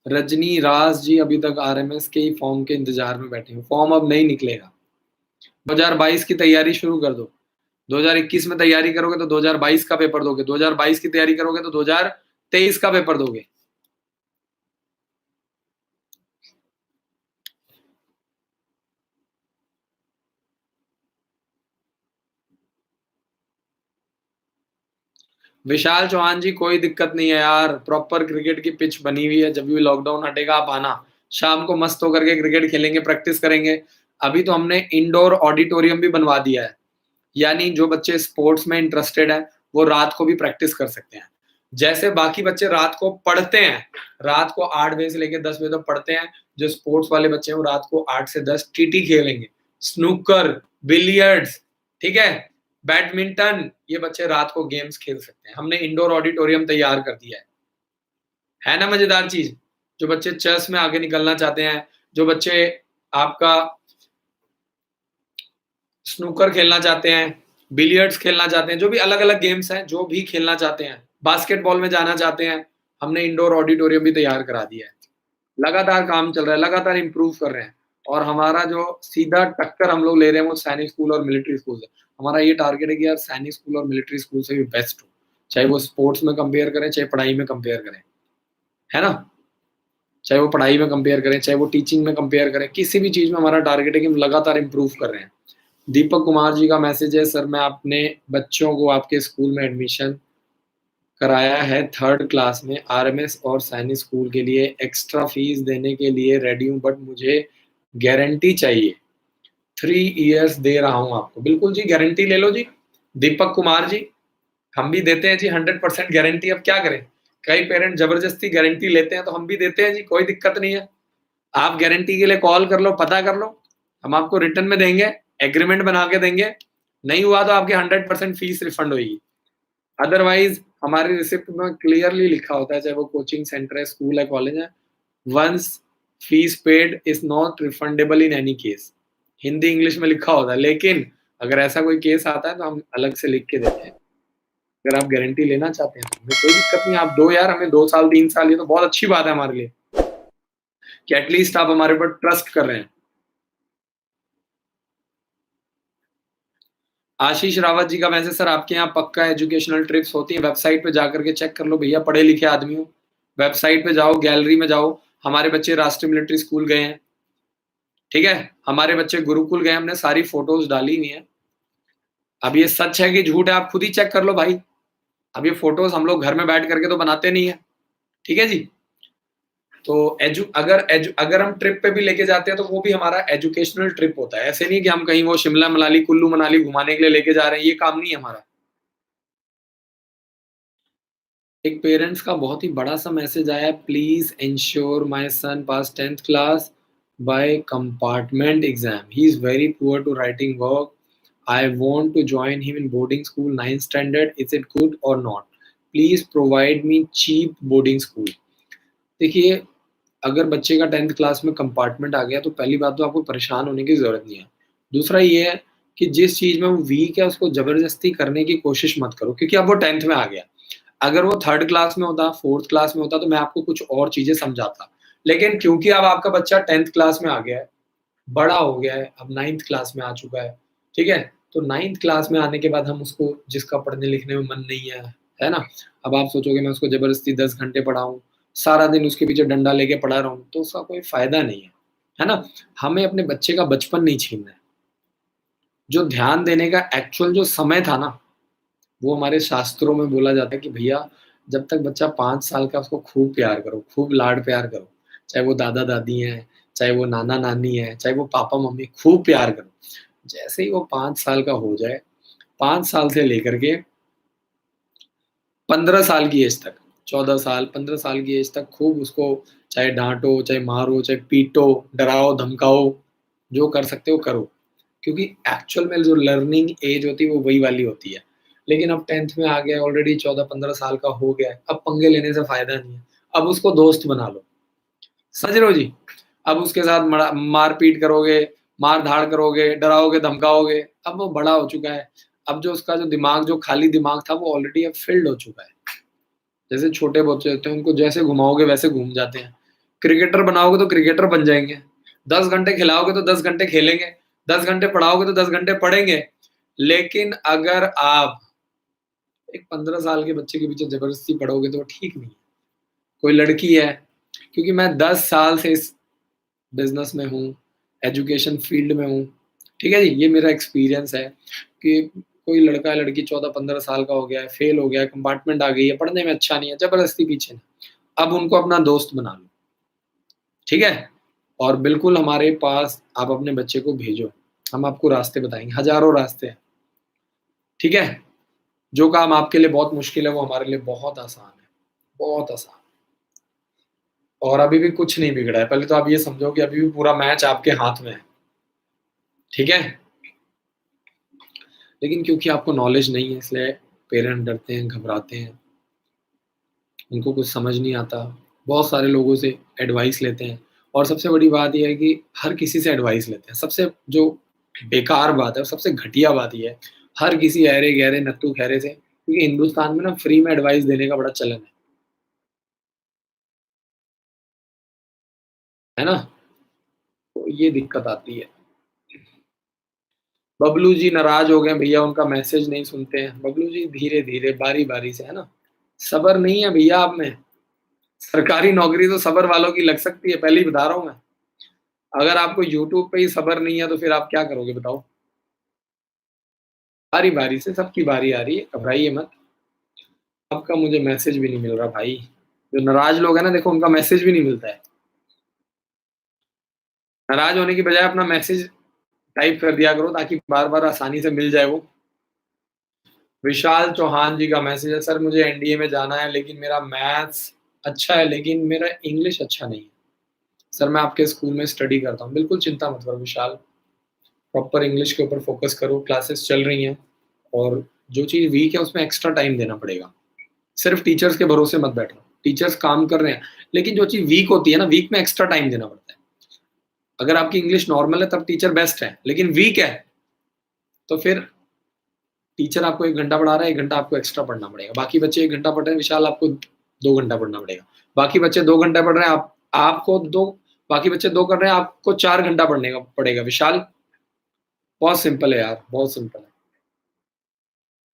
[SPEAKER 1] रजनी राज जी अभी तक आरएमएस के ही फॉर्म के इंतजार में बैठे हैं, फॉर्म अब नहीं निकलेगा। 2022 की तैयारी शुरू कर दो। 2021 में तैयारी करोगे तो 2022 का पेपर दोगे, 2022 की तैयारी करोगे तो 2023 का पेपर दोगे। विशाल चौहान जी कोई दिक्कत नहीं है यार, प्रॉपर क्रिकेट की पिच बनी हुई है, जब भी लॉकडाउन हटेगा आप आना, शाम को मस्त होकर के क्रिकेट खेलेंगे, प्रैक्टिस करेंगे। अभी तो हमने इंडोर ऑडिटोरियम भी बनवा दिया है, यानी जो बच्चे स्पोर्ट्स में इंटरेस्टेड है वो रात को भी प्रैक्टिस कर सकते हैं। जैसे बाकी बच्चे रात को पढ़ते हैं, रात को 8 बजे से लेकर 10 बजे तक पढ़ते हैं, जो स्पोर्ट्स वाले बच्चे हैं वो रात को 8 से 10 टीटी खेलेंगे, स्नूकर, बिलियर्ड्स, ठीक है, बैडमिंटन, ये बच्चे रात को गेम्स खेल सकते हैं। हमने इंडोर ऑडिटोरियम तैयार कर दिया है ना मजेदार चीज? जो बच्चे चेस में आगे निकलना चाहते हैं, जो बच्चे आपका स्नूकर खेलना चाहते हैं, बिलियर्ड्स खेलना चाहते हैं, जो भी अलग अलग गेम्स हैं, जो भी खेलना चाहते हैं, बास्केटबॉल में जाना चाहते हैं, हमने इंडोर ऑडिटोरियम भी तैयार करा दिया है। लगातार काम चल रहा है, लगातार इंप्रूव कर रहे हैं, और हमारा जो सीधा टक्कर हम लोग ले रहे हैं वो सैनिक स्कूल और मिलिट्री स्कूल से। हमारा ये टारगेट है कि यार सैनिक स्कूल और मिलिट्री स्कूल से भी बेस्ट हो, चाहे वो स्पोर्ट्स में कंपेयर करें, चाहे पढ़ाई में कंपेयर करें, है ना? चाहे वो पढ़ाई में कंपेयर करें, चाहे वो टीचिंग में कंपेयर करें, किसी भी चीज में हमारा टारगेट है कि हम लगातार इंप्रूव कर रहे हैं। दीपक कुमार जी का मैसेज है, सर मैं अपने बच्चों को आपके स्कूल में एडमिशन कराया है 3rd क्लास में, आरएमएस और सैनिक स्कूल के लिए एक्स्ट्रा फीस देने के लिए रेडी हूँ, बट मुझे गारंटी चाहिए। 3 इयर्स दे रहा हूँ आपको। बिल्कुल जी, गारंटी ले लो जी दीपक कुमार जी, हम भी देते हैं जी 100% गारंटी। अब क्या करें, कई पेरेंट जबरदस्ती गारंटी लेते हैं तो हम भी देते हैं जी, कोई दिक्कत नहीं है। आप गारंटी के लिए कॉल कर लो, पता कर लो, हम आपको रिटर्न में देंगे, एग्रीमेंट बना के देंगे, नहीं हुआ तो आपकी 100% फीस रिफंड होगी। अदरवाइज हमारी रिसिप्ट में क्लियरली लिखा होता है, चाहे वो कोचिंग सेंटर है, स्कूल है, कॉलेज है, once fees paid is not refundable in any case. Hindi English में लिखा होता है, लेकिन अगर ऐसा कोई केस आता है तो हम अलग से लिख के देते हैं। अगर आप गारंटी लेना चाहते हैं तो हमें कोई दिक्कत नहीं, आप दो यार, हमें 2 साल 3 साल, ये तो बहुत अच्छी बात है हमारे लिए कि एटलीस्ट आप हमारे ऊपर ट्रस्ट कर रहे हैं। आशीष रावत जी का मैसेज, सर आपके यहाँ पक्का एजुकेशनल ट्रिप्स होती है? वेबसाइट पे जाकर के चेक कर लो भैया, पढ़े लिखे आदमी हो, वेबसाइट पे जाओ, गैलरी में जाओ, हमारे बच्चे राष्ट्रीय मिलिट्री स्कूल गए हैं, ठीक है, हमारे बच्चे गुरुकुल गए, हमने सारी फोटोज डाली हुई हैं। अब ये सच है कि झूठ है आप खुद ही चेक कर लो भाई, अब ये फोटोज हम लोग घर में बैठ करके तो बनाते नहीं है, ठीक है जी। तो अगर हम ट्रिप पे भी लेके जाते हैं तो वो भी हमारा एजुकेशनल ट्रिप होता है, ऐसे नहीं कि हम कहीं वो शिमला मनाली कुल्लू मनाली घुमाने के लिए लेके जा रहे हैं, ये काम नहीं है हमारा। एक पेरेंट्स का बहुत ही बड़ा सा मैसेज आया है, please ensure my son pass 10th class by compartment exam, he is very poor to writing work, I want to join him in boarding school 9th standard, is it good or not? Please provide me cheap boarding school. देखिए, अगर बच्चे का 10th class में compartment आ गया तो पहली बात तो आपको परेशान होने की ज़रूरत नहीं है। दूसरा ये है कि जिस चीज़ में वो वीक है उसको ज़बरदस्ती करने की कोशिश मत करो, क्योंकि अब वो 10th में आ गया। अगर वो 3rd क्लास में होता, 4th क्लास में होता तो मैं आपको कुछ और चीज़ें समझाता। लेकिन क्योंकि अब आपका बच्चा 10th क्लास में आ गया है, बड़ा हो गया है, अब 9th क्लास में आ चुका है, ठीक है? तो 9th क्लास में आने के बाद हम उसको, जिसका पढ़ने-लिखने में मन नहीं है ना? अब आप सोचोगे मैं उसको ज़बरदस्ती 10 घंटे पढ़ाऊँ, सारा दिन उसके पीछे डंडा लेके पड़ा रहूँ, तो उसका कोई फ़ायदा नहीं है ना? हमें अपने बच्चे का बचपन नहीं छीनना है। जो ध्यान देने का एक्चुअल जो समय था ना, वो हमारे शास्त्रों में बोला जाता है कि भैया जब तक बच्चा 5 साल का उसको खूब प्यार करो, खूब लाड-प्यार करो। चाहे वो दादा-दादी हैं, चाहे वो नाना-नानी हैं, चाहे वो पापा-मम्मी, खूब प्यार करो। जैसे ही वो 5 साल का हो जाए, 5 साल से लेकर के 15 साल की एज तक, 14 साल, 15 साल की एज तक खूब उसको चाहे डाँटो, चाहे मारो, चाहे पीटो, डराओ, धमकाओ, जो कर सकते हो करो। क्योंकि एक्चुअल में जो लर्निंग एज होती है वो वही वाली होती है। लेकिन अब 10th में आ गया है, ऑलरेडी 14-15 साल का हो गया है, अब पंगे लेने से फ़ायदा नहीं है। अब उसको दोस्त बना लो। समझ रहे हो जी? अब उसके साथ मार-पीट करोगे, मार-धाड़ करोगे, डराओगे, धमकाओगे, अब वो बड़ा हो चुका है। अब जो उसका जो दिमाग, जो खाली दिमाग था वो ऑलरेडी अब फ़िल्ड हो चुका है। जैसे छोटे बच्चे होते हैं, उनको जैसे घुमाओगे वैसे घूम जाते हैं। क्रिकेटर बनाओगे तो क्रिकेटर बन जाएँगे। 10 घंटे खिलाओगे तो 10 घंटे खेलेंगे, 10 घंटे पढ़ाओगे तो 10 घंटे पढ़ेंगे। लेकिन अगर आप एक 15 साल के बच्चे के पीछे ज़बरदस्ती पढ़ोगे तो वो ठीक नहीं है। कोई लड़की है, क्योंकि मैं 10 साल से इस बिज़नेस में हूँ, एजुकेशन फ़ील्ड में हूँ, ठीक है जी? ये मेरा एक्सपीरियंस है कि कोई लड़का-लड़की 14-15 साल का हो गया है, फ़ेल हो गया है, कंपार्टमेंट आ गई है, पढ़ने में अच्छा नहीं है, ज़बरदस्ती पीछे अब उनको अपना दोस्त बना लो, ठीक है? और बिल्कुल हमारे पास आप अपने बच्चे को भेजो, हम आपको रास्ते बताएँगे, हज़ारों रास्ते हैं, ठीक है? जो काम आपके लिए बहुत मुश्किल है, वो हमारे लिए बहुत आसान है, बहुत आसान। और अभी भी कुछ नहीं बिगड़ा है, पहले तो आप ये समझो कि अभी भी पूरा मैच आपके हाथ में है, ठीक है? लेकिन क्योंकि आपको नॉलेज नहीं है इसलिए पेरेंट डरते हैं, घबराते हैं, उनको कुछ समझ नहीं आता, बहुत सारे लोगों से एडवाइस लेते हैं और सबसे बड़ी बात ये है कि हर किसी से एडवाइस लेते हैं। सबसे जो बेकार बात है और सबसे घटिया बात ये है, हर किसी ऐरे-गहरे, नत्थू-खैरे से, क्योंकि हिंदुस्तान में ना फ्री में एडवाइस देने का बड़ा चलन है ना? तो ये दिक्कत आती है। बबलू जी नाराज़ हो गए भैया, उनका मैसेज नहीं सुनते हैं। बबलू जी धीरे-धीरे, बारी-बारी से, है ना? सब्र नहीं है भैया आप में। सरकारी नौकरी तो सब्र वालों की लग सकती है, पहले ही बता रहा हूँ मैं। अगर आपको यूट्यूब पे ही सब्र नहीं है, तो फिर आप क्या करोगे बताओ? बारी-बारी से सबकी बारी आ रही है, घबराइए मत। आपका मुझे मैसेज भी नहीं मिल रहा भाई। जो नाराज़ लोग हैं ना, देखो उनका मैसेज भी नहीं मिलता है। नाराज़ होने की बजाय अपना मैसेज टाइप कर दिया करो ताकि बार-बार आसानी से मिल जाए वो। विशाल चौहान जी का मैसेज है, सर मुझे एनडीए में जाना है लेकिन मेरा मैथ्स अच्छा है लेकिन मेरा इंग्लिश अच्छा नहीं है। सर मैं आपके स्कूल में स्टडी करता हूँ। बिल्कुल चिंता मत करो विशाल, प्रॉपर इंग्लिश के ऊपर फ़ोकस करो, क्लासेस चल रही हैं और जो चीज़ वीक है उसमें एक्स्ट्रा टाइम देना पड़ेगा। सिर्फ़ टीचर्स के भरोसे मत बैठो। टीचर्स काम कर रहे हैं, लेकिन जो चीज़ वीक होती है ना, वीक में एक्स्ट्रा टाइम देना पड़ता है। अगर आपकी इंग्लिश नॉर्मल है तब टीचर बेस्ट है, लेकिन वीक है, तो फिर टीचर आपको 1 घंटा पढ़ा रहा है, 1 घंटा आपको एक्स्ट्रा पढ़ना पड़ेगा। बाकी बच्चे 1 घंटा पढ़ रहे हैं, विशाल आपको 2 घंटा पढ़ना पड़ेगा। बाकी बच्चे 2 घंटे पढ़ रहे हैं, आपको 2, बाकी बच्चे 2 कर रहे हैं, आपको 4 घंटा पढ़ने का पड़ेगा। विशाल बहुत सिंपल है यार, बहुत सिंपल है।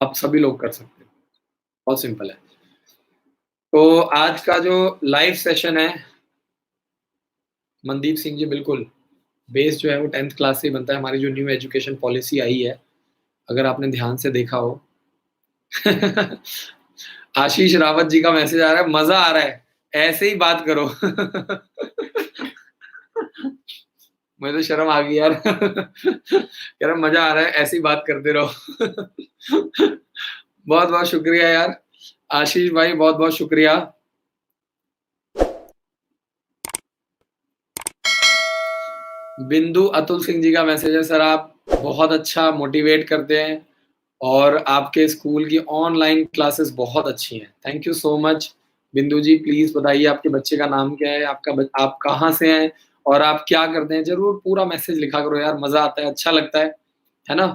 [SPEAKER 1] आप सभी लोग कर सकते हैं, बहुत सिंपल है। तो आज का जो लाइव सेशन है, मनदीप सिंह जी बिल्कुल, बेस जो है वो 10th क्लास से ही बनता है। हमारी जो न्यू एजुकेशन पॉलिसी आई है, अगर आपने ध्यान से देखा हो आशीष रावत जी का मैसेज आ रहा है, मज़ा आ रहा है, ऐसे ही बात करो। मुझे तो शर्म आ गई यार। कह रहा मज़ा आ रहा है, ऐसे ही बात करते रहो। बहुत-बहुत शुक्रिया यार, आशीष भाई बहुत-बहुत शुक्रिया। बिंदु अतुल सिंह जी का मैसेज है, सर आप बहुत अच्छा मोटिवेट करते हैं और आपके स्कूल की ऑनलाइन क्लासेस बहुत अच्छी हैं। Thank you so much. बिंदु जी प्लीज़ बताइए आपके बच्चे का नाम क्या है? आप कहाँ से हैं और आप क्या करते हैं? ज़रूर पूरा मैसेज लिखा करो यार, मज़ा आता है, अच्छा लगता है ना?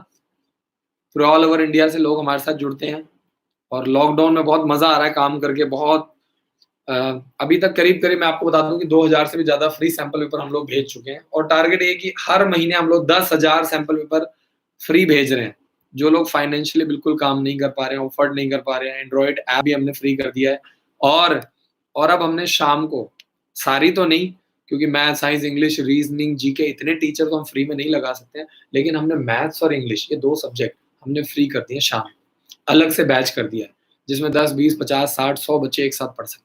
[SPEAKER 1] पूरे ऑल ओवर इंडिया से लोग हमारे साथ जुड़ते हैं और लॉकडाउन में बहुत मज़ा आ रहा है काम करके, बहुत अ, अभी तक करीब-करीब मैं आपको बता दूँ कि 2000 से भी ज़्यादा फ्री सैंपल पेपर हम लोग भेज चुके हैं और टारगेट ये है कि हर महीने हम लोग 10,000 सैंपल पेपर फ्री भेज रहे हैं। जो लोग फाइनेंशियली बिल्कुल काम नहीं कर पा रहे हैं, अफ़ोर्ड नहीं कर पा रहे हैं, एंड्रॉयड ऐप भी हमने फ्री कर दिया है और अब हमने शाम को, सारी तो नहीं क्योंकि math, science, English, reasoning, GK इतने टीचर तो हम फ्री में नहीं लगा सकते हैं, लेकिन हमने मैथ्स और इंग्लिश ये 2 सब्जेक्ट हमने फ्री कर दिए शाम, अलग से बैच कर दिया है, जिसमें 10, 20, 50, 60, 100 बच्चे एक साथ पढ़ सकते हैं,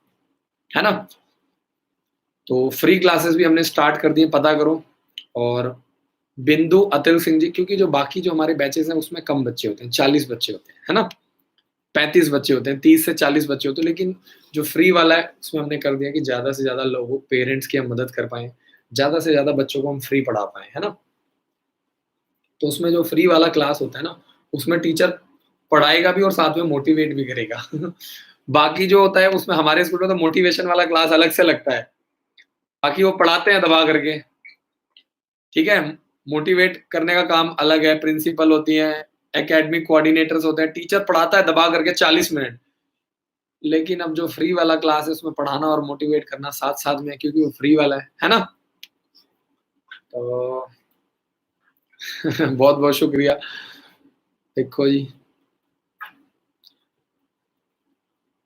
[SPEAKER 1] है ना? तो फ्री क्लासेस भी हमने स्टार्ट कर दी हैं, पता करो और बिंदु अतुल सिंह जी क्योंकि जो बाकी जो हमारे बैचेज़ हैं उसमें कम बच्चे होते हैं, 40 बच्चे होते हैं, है ना? 35 बच्चे होते हैं, 30 से 40 बच्चे होते हैं, लेकिन जो फ्री वाला है उसमें हमने कर दिया कि ज़्यादा से ज़्यादा लोगों पेरेंट्स की हम मदद कर पाएँ, ज़्यादा से ज़्यादा बच्चों को हम फ्री पढ़ा पाएँ, है ना? तो उसमें जो फ्री वाला क्लास होता है ना, उसमें टीचर पढ़ाएगा भी और साथ में मोटिवेट भी करेगा। बाकी जो होता है उसमें हमारे स्कूल में तो मोटिवेशन वाला क्लास अलग से लगता है। बाकी वो पढ़ाते हैं दबा करके, ठीक है? मोटिवेट करने का काम अलग है, प्रिंसिपल होती हैं, एकेडमिक कोऑर्डिनेटर्स होते हैं, टीचर पढ़ाता है दबा करके 40 मिनट। लेकिन अब जो फ्री वाला क्लास है उसमें पढ़ाना और मोटिवेट करना साथ-साथ में है क्योंकि वो फ्री वाला है ना? तो बहुत-बहुत शुक्रिया। देखो जी,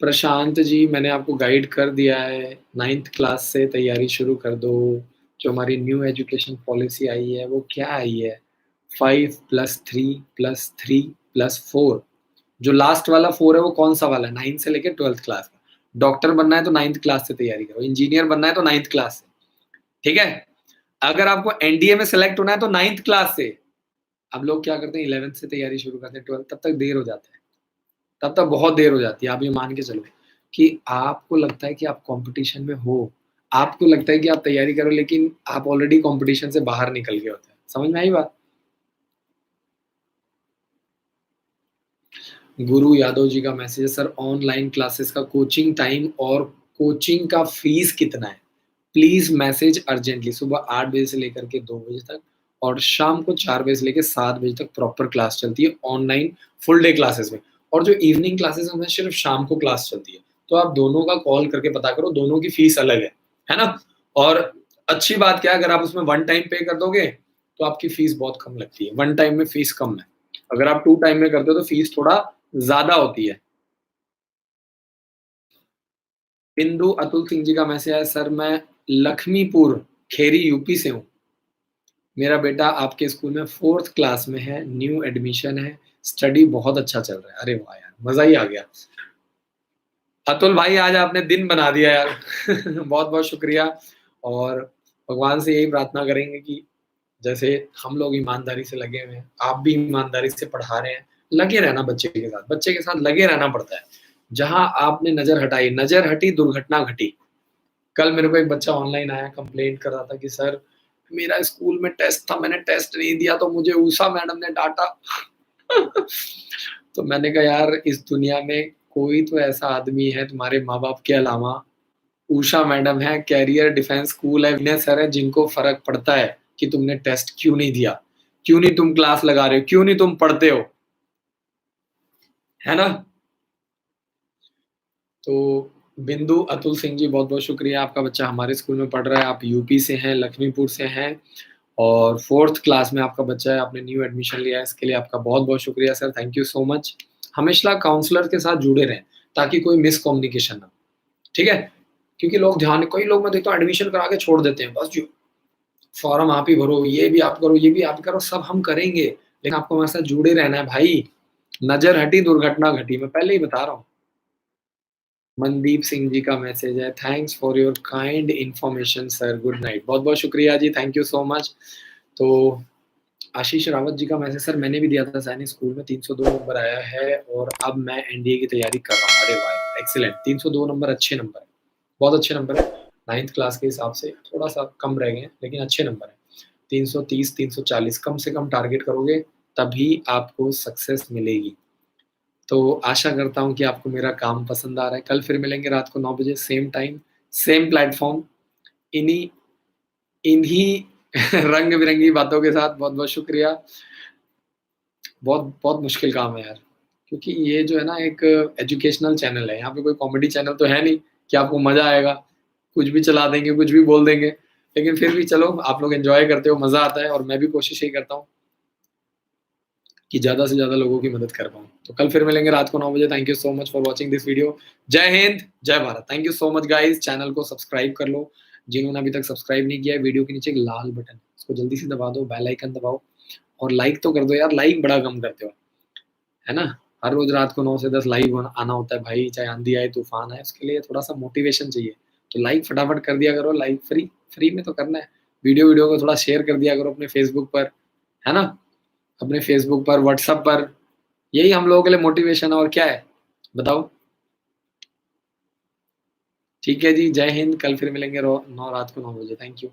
[SPEAKER 1] प्रशांत जी मैंने आपको गाइड कर दिया है, 9th क्लास से तैयारी शुरू कर दो। जो हमारी न्यू एजुकेशन पॉलिसी आई है वो क्या आई है? 5+3+3+4 जो लास्ट वाला 4 है वो कौन-सा वाला है? 9 से लेके 12th क्लास का। डॉक्टर बनना है तो 9th क्लास से तैयारी करो, इंजीनियर बनना है तो 9th क्लास से, ठीक है? अगर आपको एनडीए में सेलेक्ट होना है तो 9th क्लास से। अब लोग क्या करते हैं 11th से तैयारी शुरू करते हैं, 12th तब तक देर हो जाता है। तब तक बहुत देर हो जाती है, आप ये मान के चलो कि आपको लगता है कि आप कॉम्पिटिशन में हो, आपको लगता है कि आप तैयारी करो लेकिन आप ऑलरेडी कॉम्पिटिशन से बाहर निकल गए होते हैं। समझ में आई बात? गुरु यादव जी का मैसेज है सर ऑनलाइन क्लासेस का कोचिंग टाइम और कोचिंग का फीस कितना है? प्लीज़ मैसेज अर्जेंटली सुबह 8 बजे से लेकर के 2 बजे तक और शाम को 4 बजे से लेके 7 बजे तक प्रॉपर क्लास चलती है ऑनलाइन फुल डे क्लासेस में और जो इवनिंग क्लासेस हैं, उनमें सिर्फ शाम को क्लास चलती है। तो आप दोनों का कॉल करके पता करो, दोनों की फीस अलग है ना? और अच्छी बात क्या है अगर आप उसमें वन टाइम पे कर दोगे, तो आपकी फीस बहुत कम लगती है। वन टाइम में फीस कम है। अगर आप 2 टाइम में करते हो तो फीस थोड़ा ज़्यादा होती है। बिंदु अतुल सिंह जी का मैसेज है सर मैं लक्ष्मीपुर, खेरी यूपी से हूँ। मेरा बेटा आपके स्कूल में 4th क्लास में है, न्यू एडमिशन है, स्टडी बहुत अच्छा चल रहा है। अरे वाह यार! मज़ा ही आ गया। अतुल भाई आज आपने दिन बना दिया यार। बहुत-बहुत शुक्रिया और भगवान से यही प्रार्थना करेंगे कि जैसे हम लोग ईमानदारी से लगे हुए हैं, आप भी ईमानदारी से पढ़ा रहे हैं, लगे रहना बच्चे के साथ लगे रहना पड़ता है। जहाँ आपने नज़र हटाई, नज़र हटी दुर्घटना घटी। कल मेरे को एक बच्चा ऑनलाइन आया कंप्लेंट कर रहा था कि सर मेरा स्कूल में टेस्ट था, मैंने टेस्ट नहीं दिया तो मुझे उषा मैडम ने डाँटा। तो मैंने कहा यार इस दुनिया में कोई तो ऐसा आदमी है तुम्हारे माँ-बाप के अलावा, उषा मैडम है, कैरियर डिफेंस स्कूल है, विनय सर है जिनको फ़र्क पड़ता है कि तुमने टेस्ट क्यों नहीं दिया? क्यों नहीं तुम क्लास लगा रहे हो? क्यों नहीं तुम पढ़ते हो? है ना? तो बिंदु अतुल सिंह जी बहुत-बहुत शुक्रिया, आपका बच्चा हमारे स्कूल में पढ़ रहा है, आप यूपी से हैं, लखीमपुर से हैं और 4th क्लास में आपका बच्चा है, आपने न्यू एडमिशन लिया है, इसके लिए आपका बहुत-बहुत शुक्रिया sir, thank you so much. हमेशा काउंसलर के साथ जुड़े रहें, ताकि कोई मिसकम्युनिकेशन ना हो, ठीक है? क्योंकि लोग ध्यान कई लोग मैं देखता हूँ एडमिशन करा के छोड़ देते हैं, बस जो फॉर्म आप ही भरो, ये भी आप करो, ये भी आप करो, सब हम करेंगे, लेकिन आपको हमारे साथ जुड़े रहना है भाई, नज़र हटी दुर्घटना घटी, मैं पहले ही बता रहा हूँ। मनदीप सिंह जी का मैसेज है, thanks for your kind information sir, good night. बहुत-बहुत शुक्रिया जी, थैंक यू सो मच। तो आशीष रावत जी का मैसेज सर मैंने भी दिया था सैनिक स्कूल में 302 नंबर आया है और अब मैं एनडीए की तैयारी कर रहा हूँ। अरे वाह! एक्सीलेंट 302 नंबर अच्छे नंबर हैं, बहुत अच्छे नंबर हैं। 9th क्लास के हिसाब से थोड़ा-सा कम रह गए हैं, लेकिन अच्छे नंबर हैं। 330, 340 कम से कम टारगेट करोगे, तभी आपको सक्सेस मिलेगी। तो आशा करता हूँ कि आपको मेरा काम पसंद आ रहा है। कल फिर मिलेंगे रात को 9 बजे सेम टाइम, सेम प्लेटफ़ॉर्म, इन्हीं इन्हीं रंग-बिरंगी बातों के साथ। बहुत-बहुत शुक्रिया। बहुत बहुत मुश्किल काम है यार, क्योंकि ये जो है ना एक एजुकेशनल चैनल है, यहाँ पे कोई कॉमेडी चैनल तो है नहीं कि आपको मज़ा आएगा, कुछ भी चला देंगे, कुछ भी बोल देंगे। लेकिन फिर भी चलो आप लोग एन्जॉय करते हो, मज़ा आता है और मैं भी कोशिश यही करता हूँ कि ज़्यादा से ज़्यादा लोगों की मदद कर पाऊँ। तो कल फिर मिलेंगे रात को 9 बजे। Thank you so much for watching this video. जय हिंद, जय Bharat. Thank you so much guys. Channel को सब्सक्राइब कर लो, जिन्होंने अभी तक सब्सक्राइब नहीं किया है, वीडियो के नीचे एक लाल बटन है, उसको जल्दी से दबा दो, बेल आइकन दबाओ और लाइक तो कर दो यार, लाइक बड़ा कम करते हो, है ना? हर रोज़ रात को 9 से 10 लाइव आना होता है भाई, चाहे आंधी आए, तूफ़ान आए, उसके लिए थोड़ा-सा मोटिवेशन चाहिए। तो लाइक फटाफट कर दिया करो, लाइक फ्री फ्री में तो करना है। वीडियो को थोड़ा शेयर कर दिया करो अपने फ़ेसबुक पर, है ना? अपने फ़ेसबुक पर, व्हाट्सएप पर, यही हम लोगों के लिए मोटिवेशन है और क्या है? बताओ? ठीक है जी, जय हिंद, कल फिर मिलेंगे 9 रात को 9 बजे। Thank you.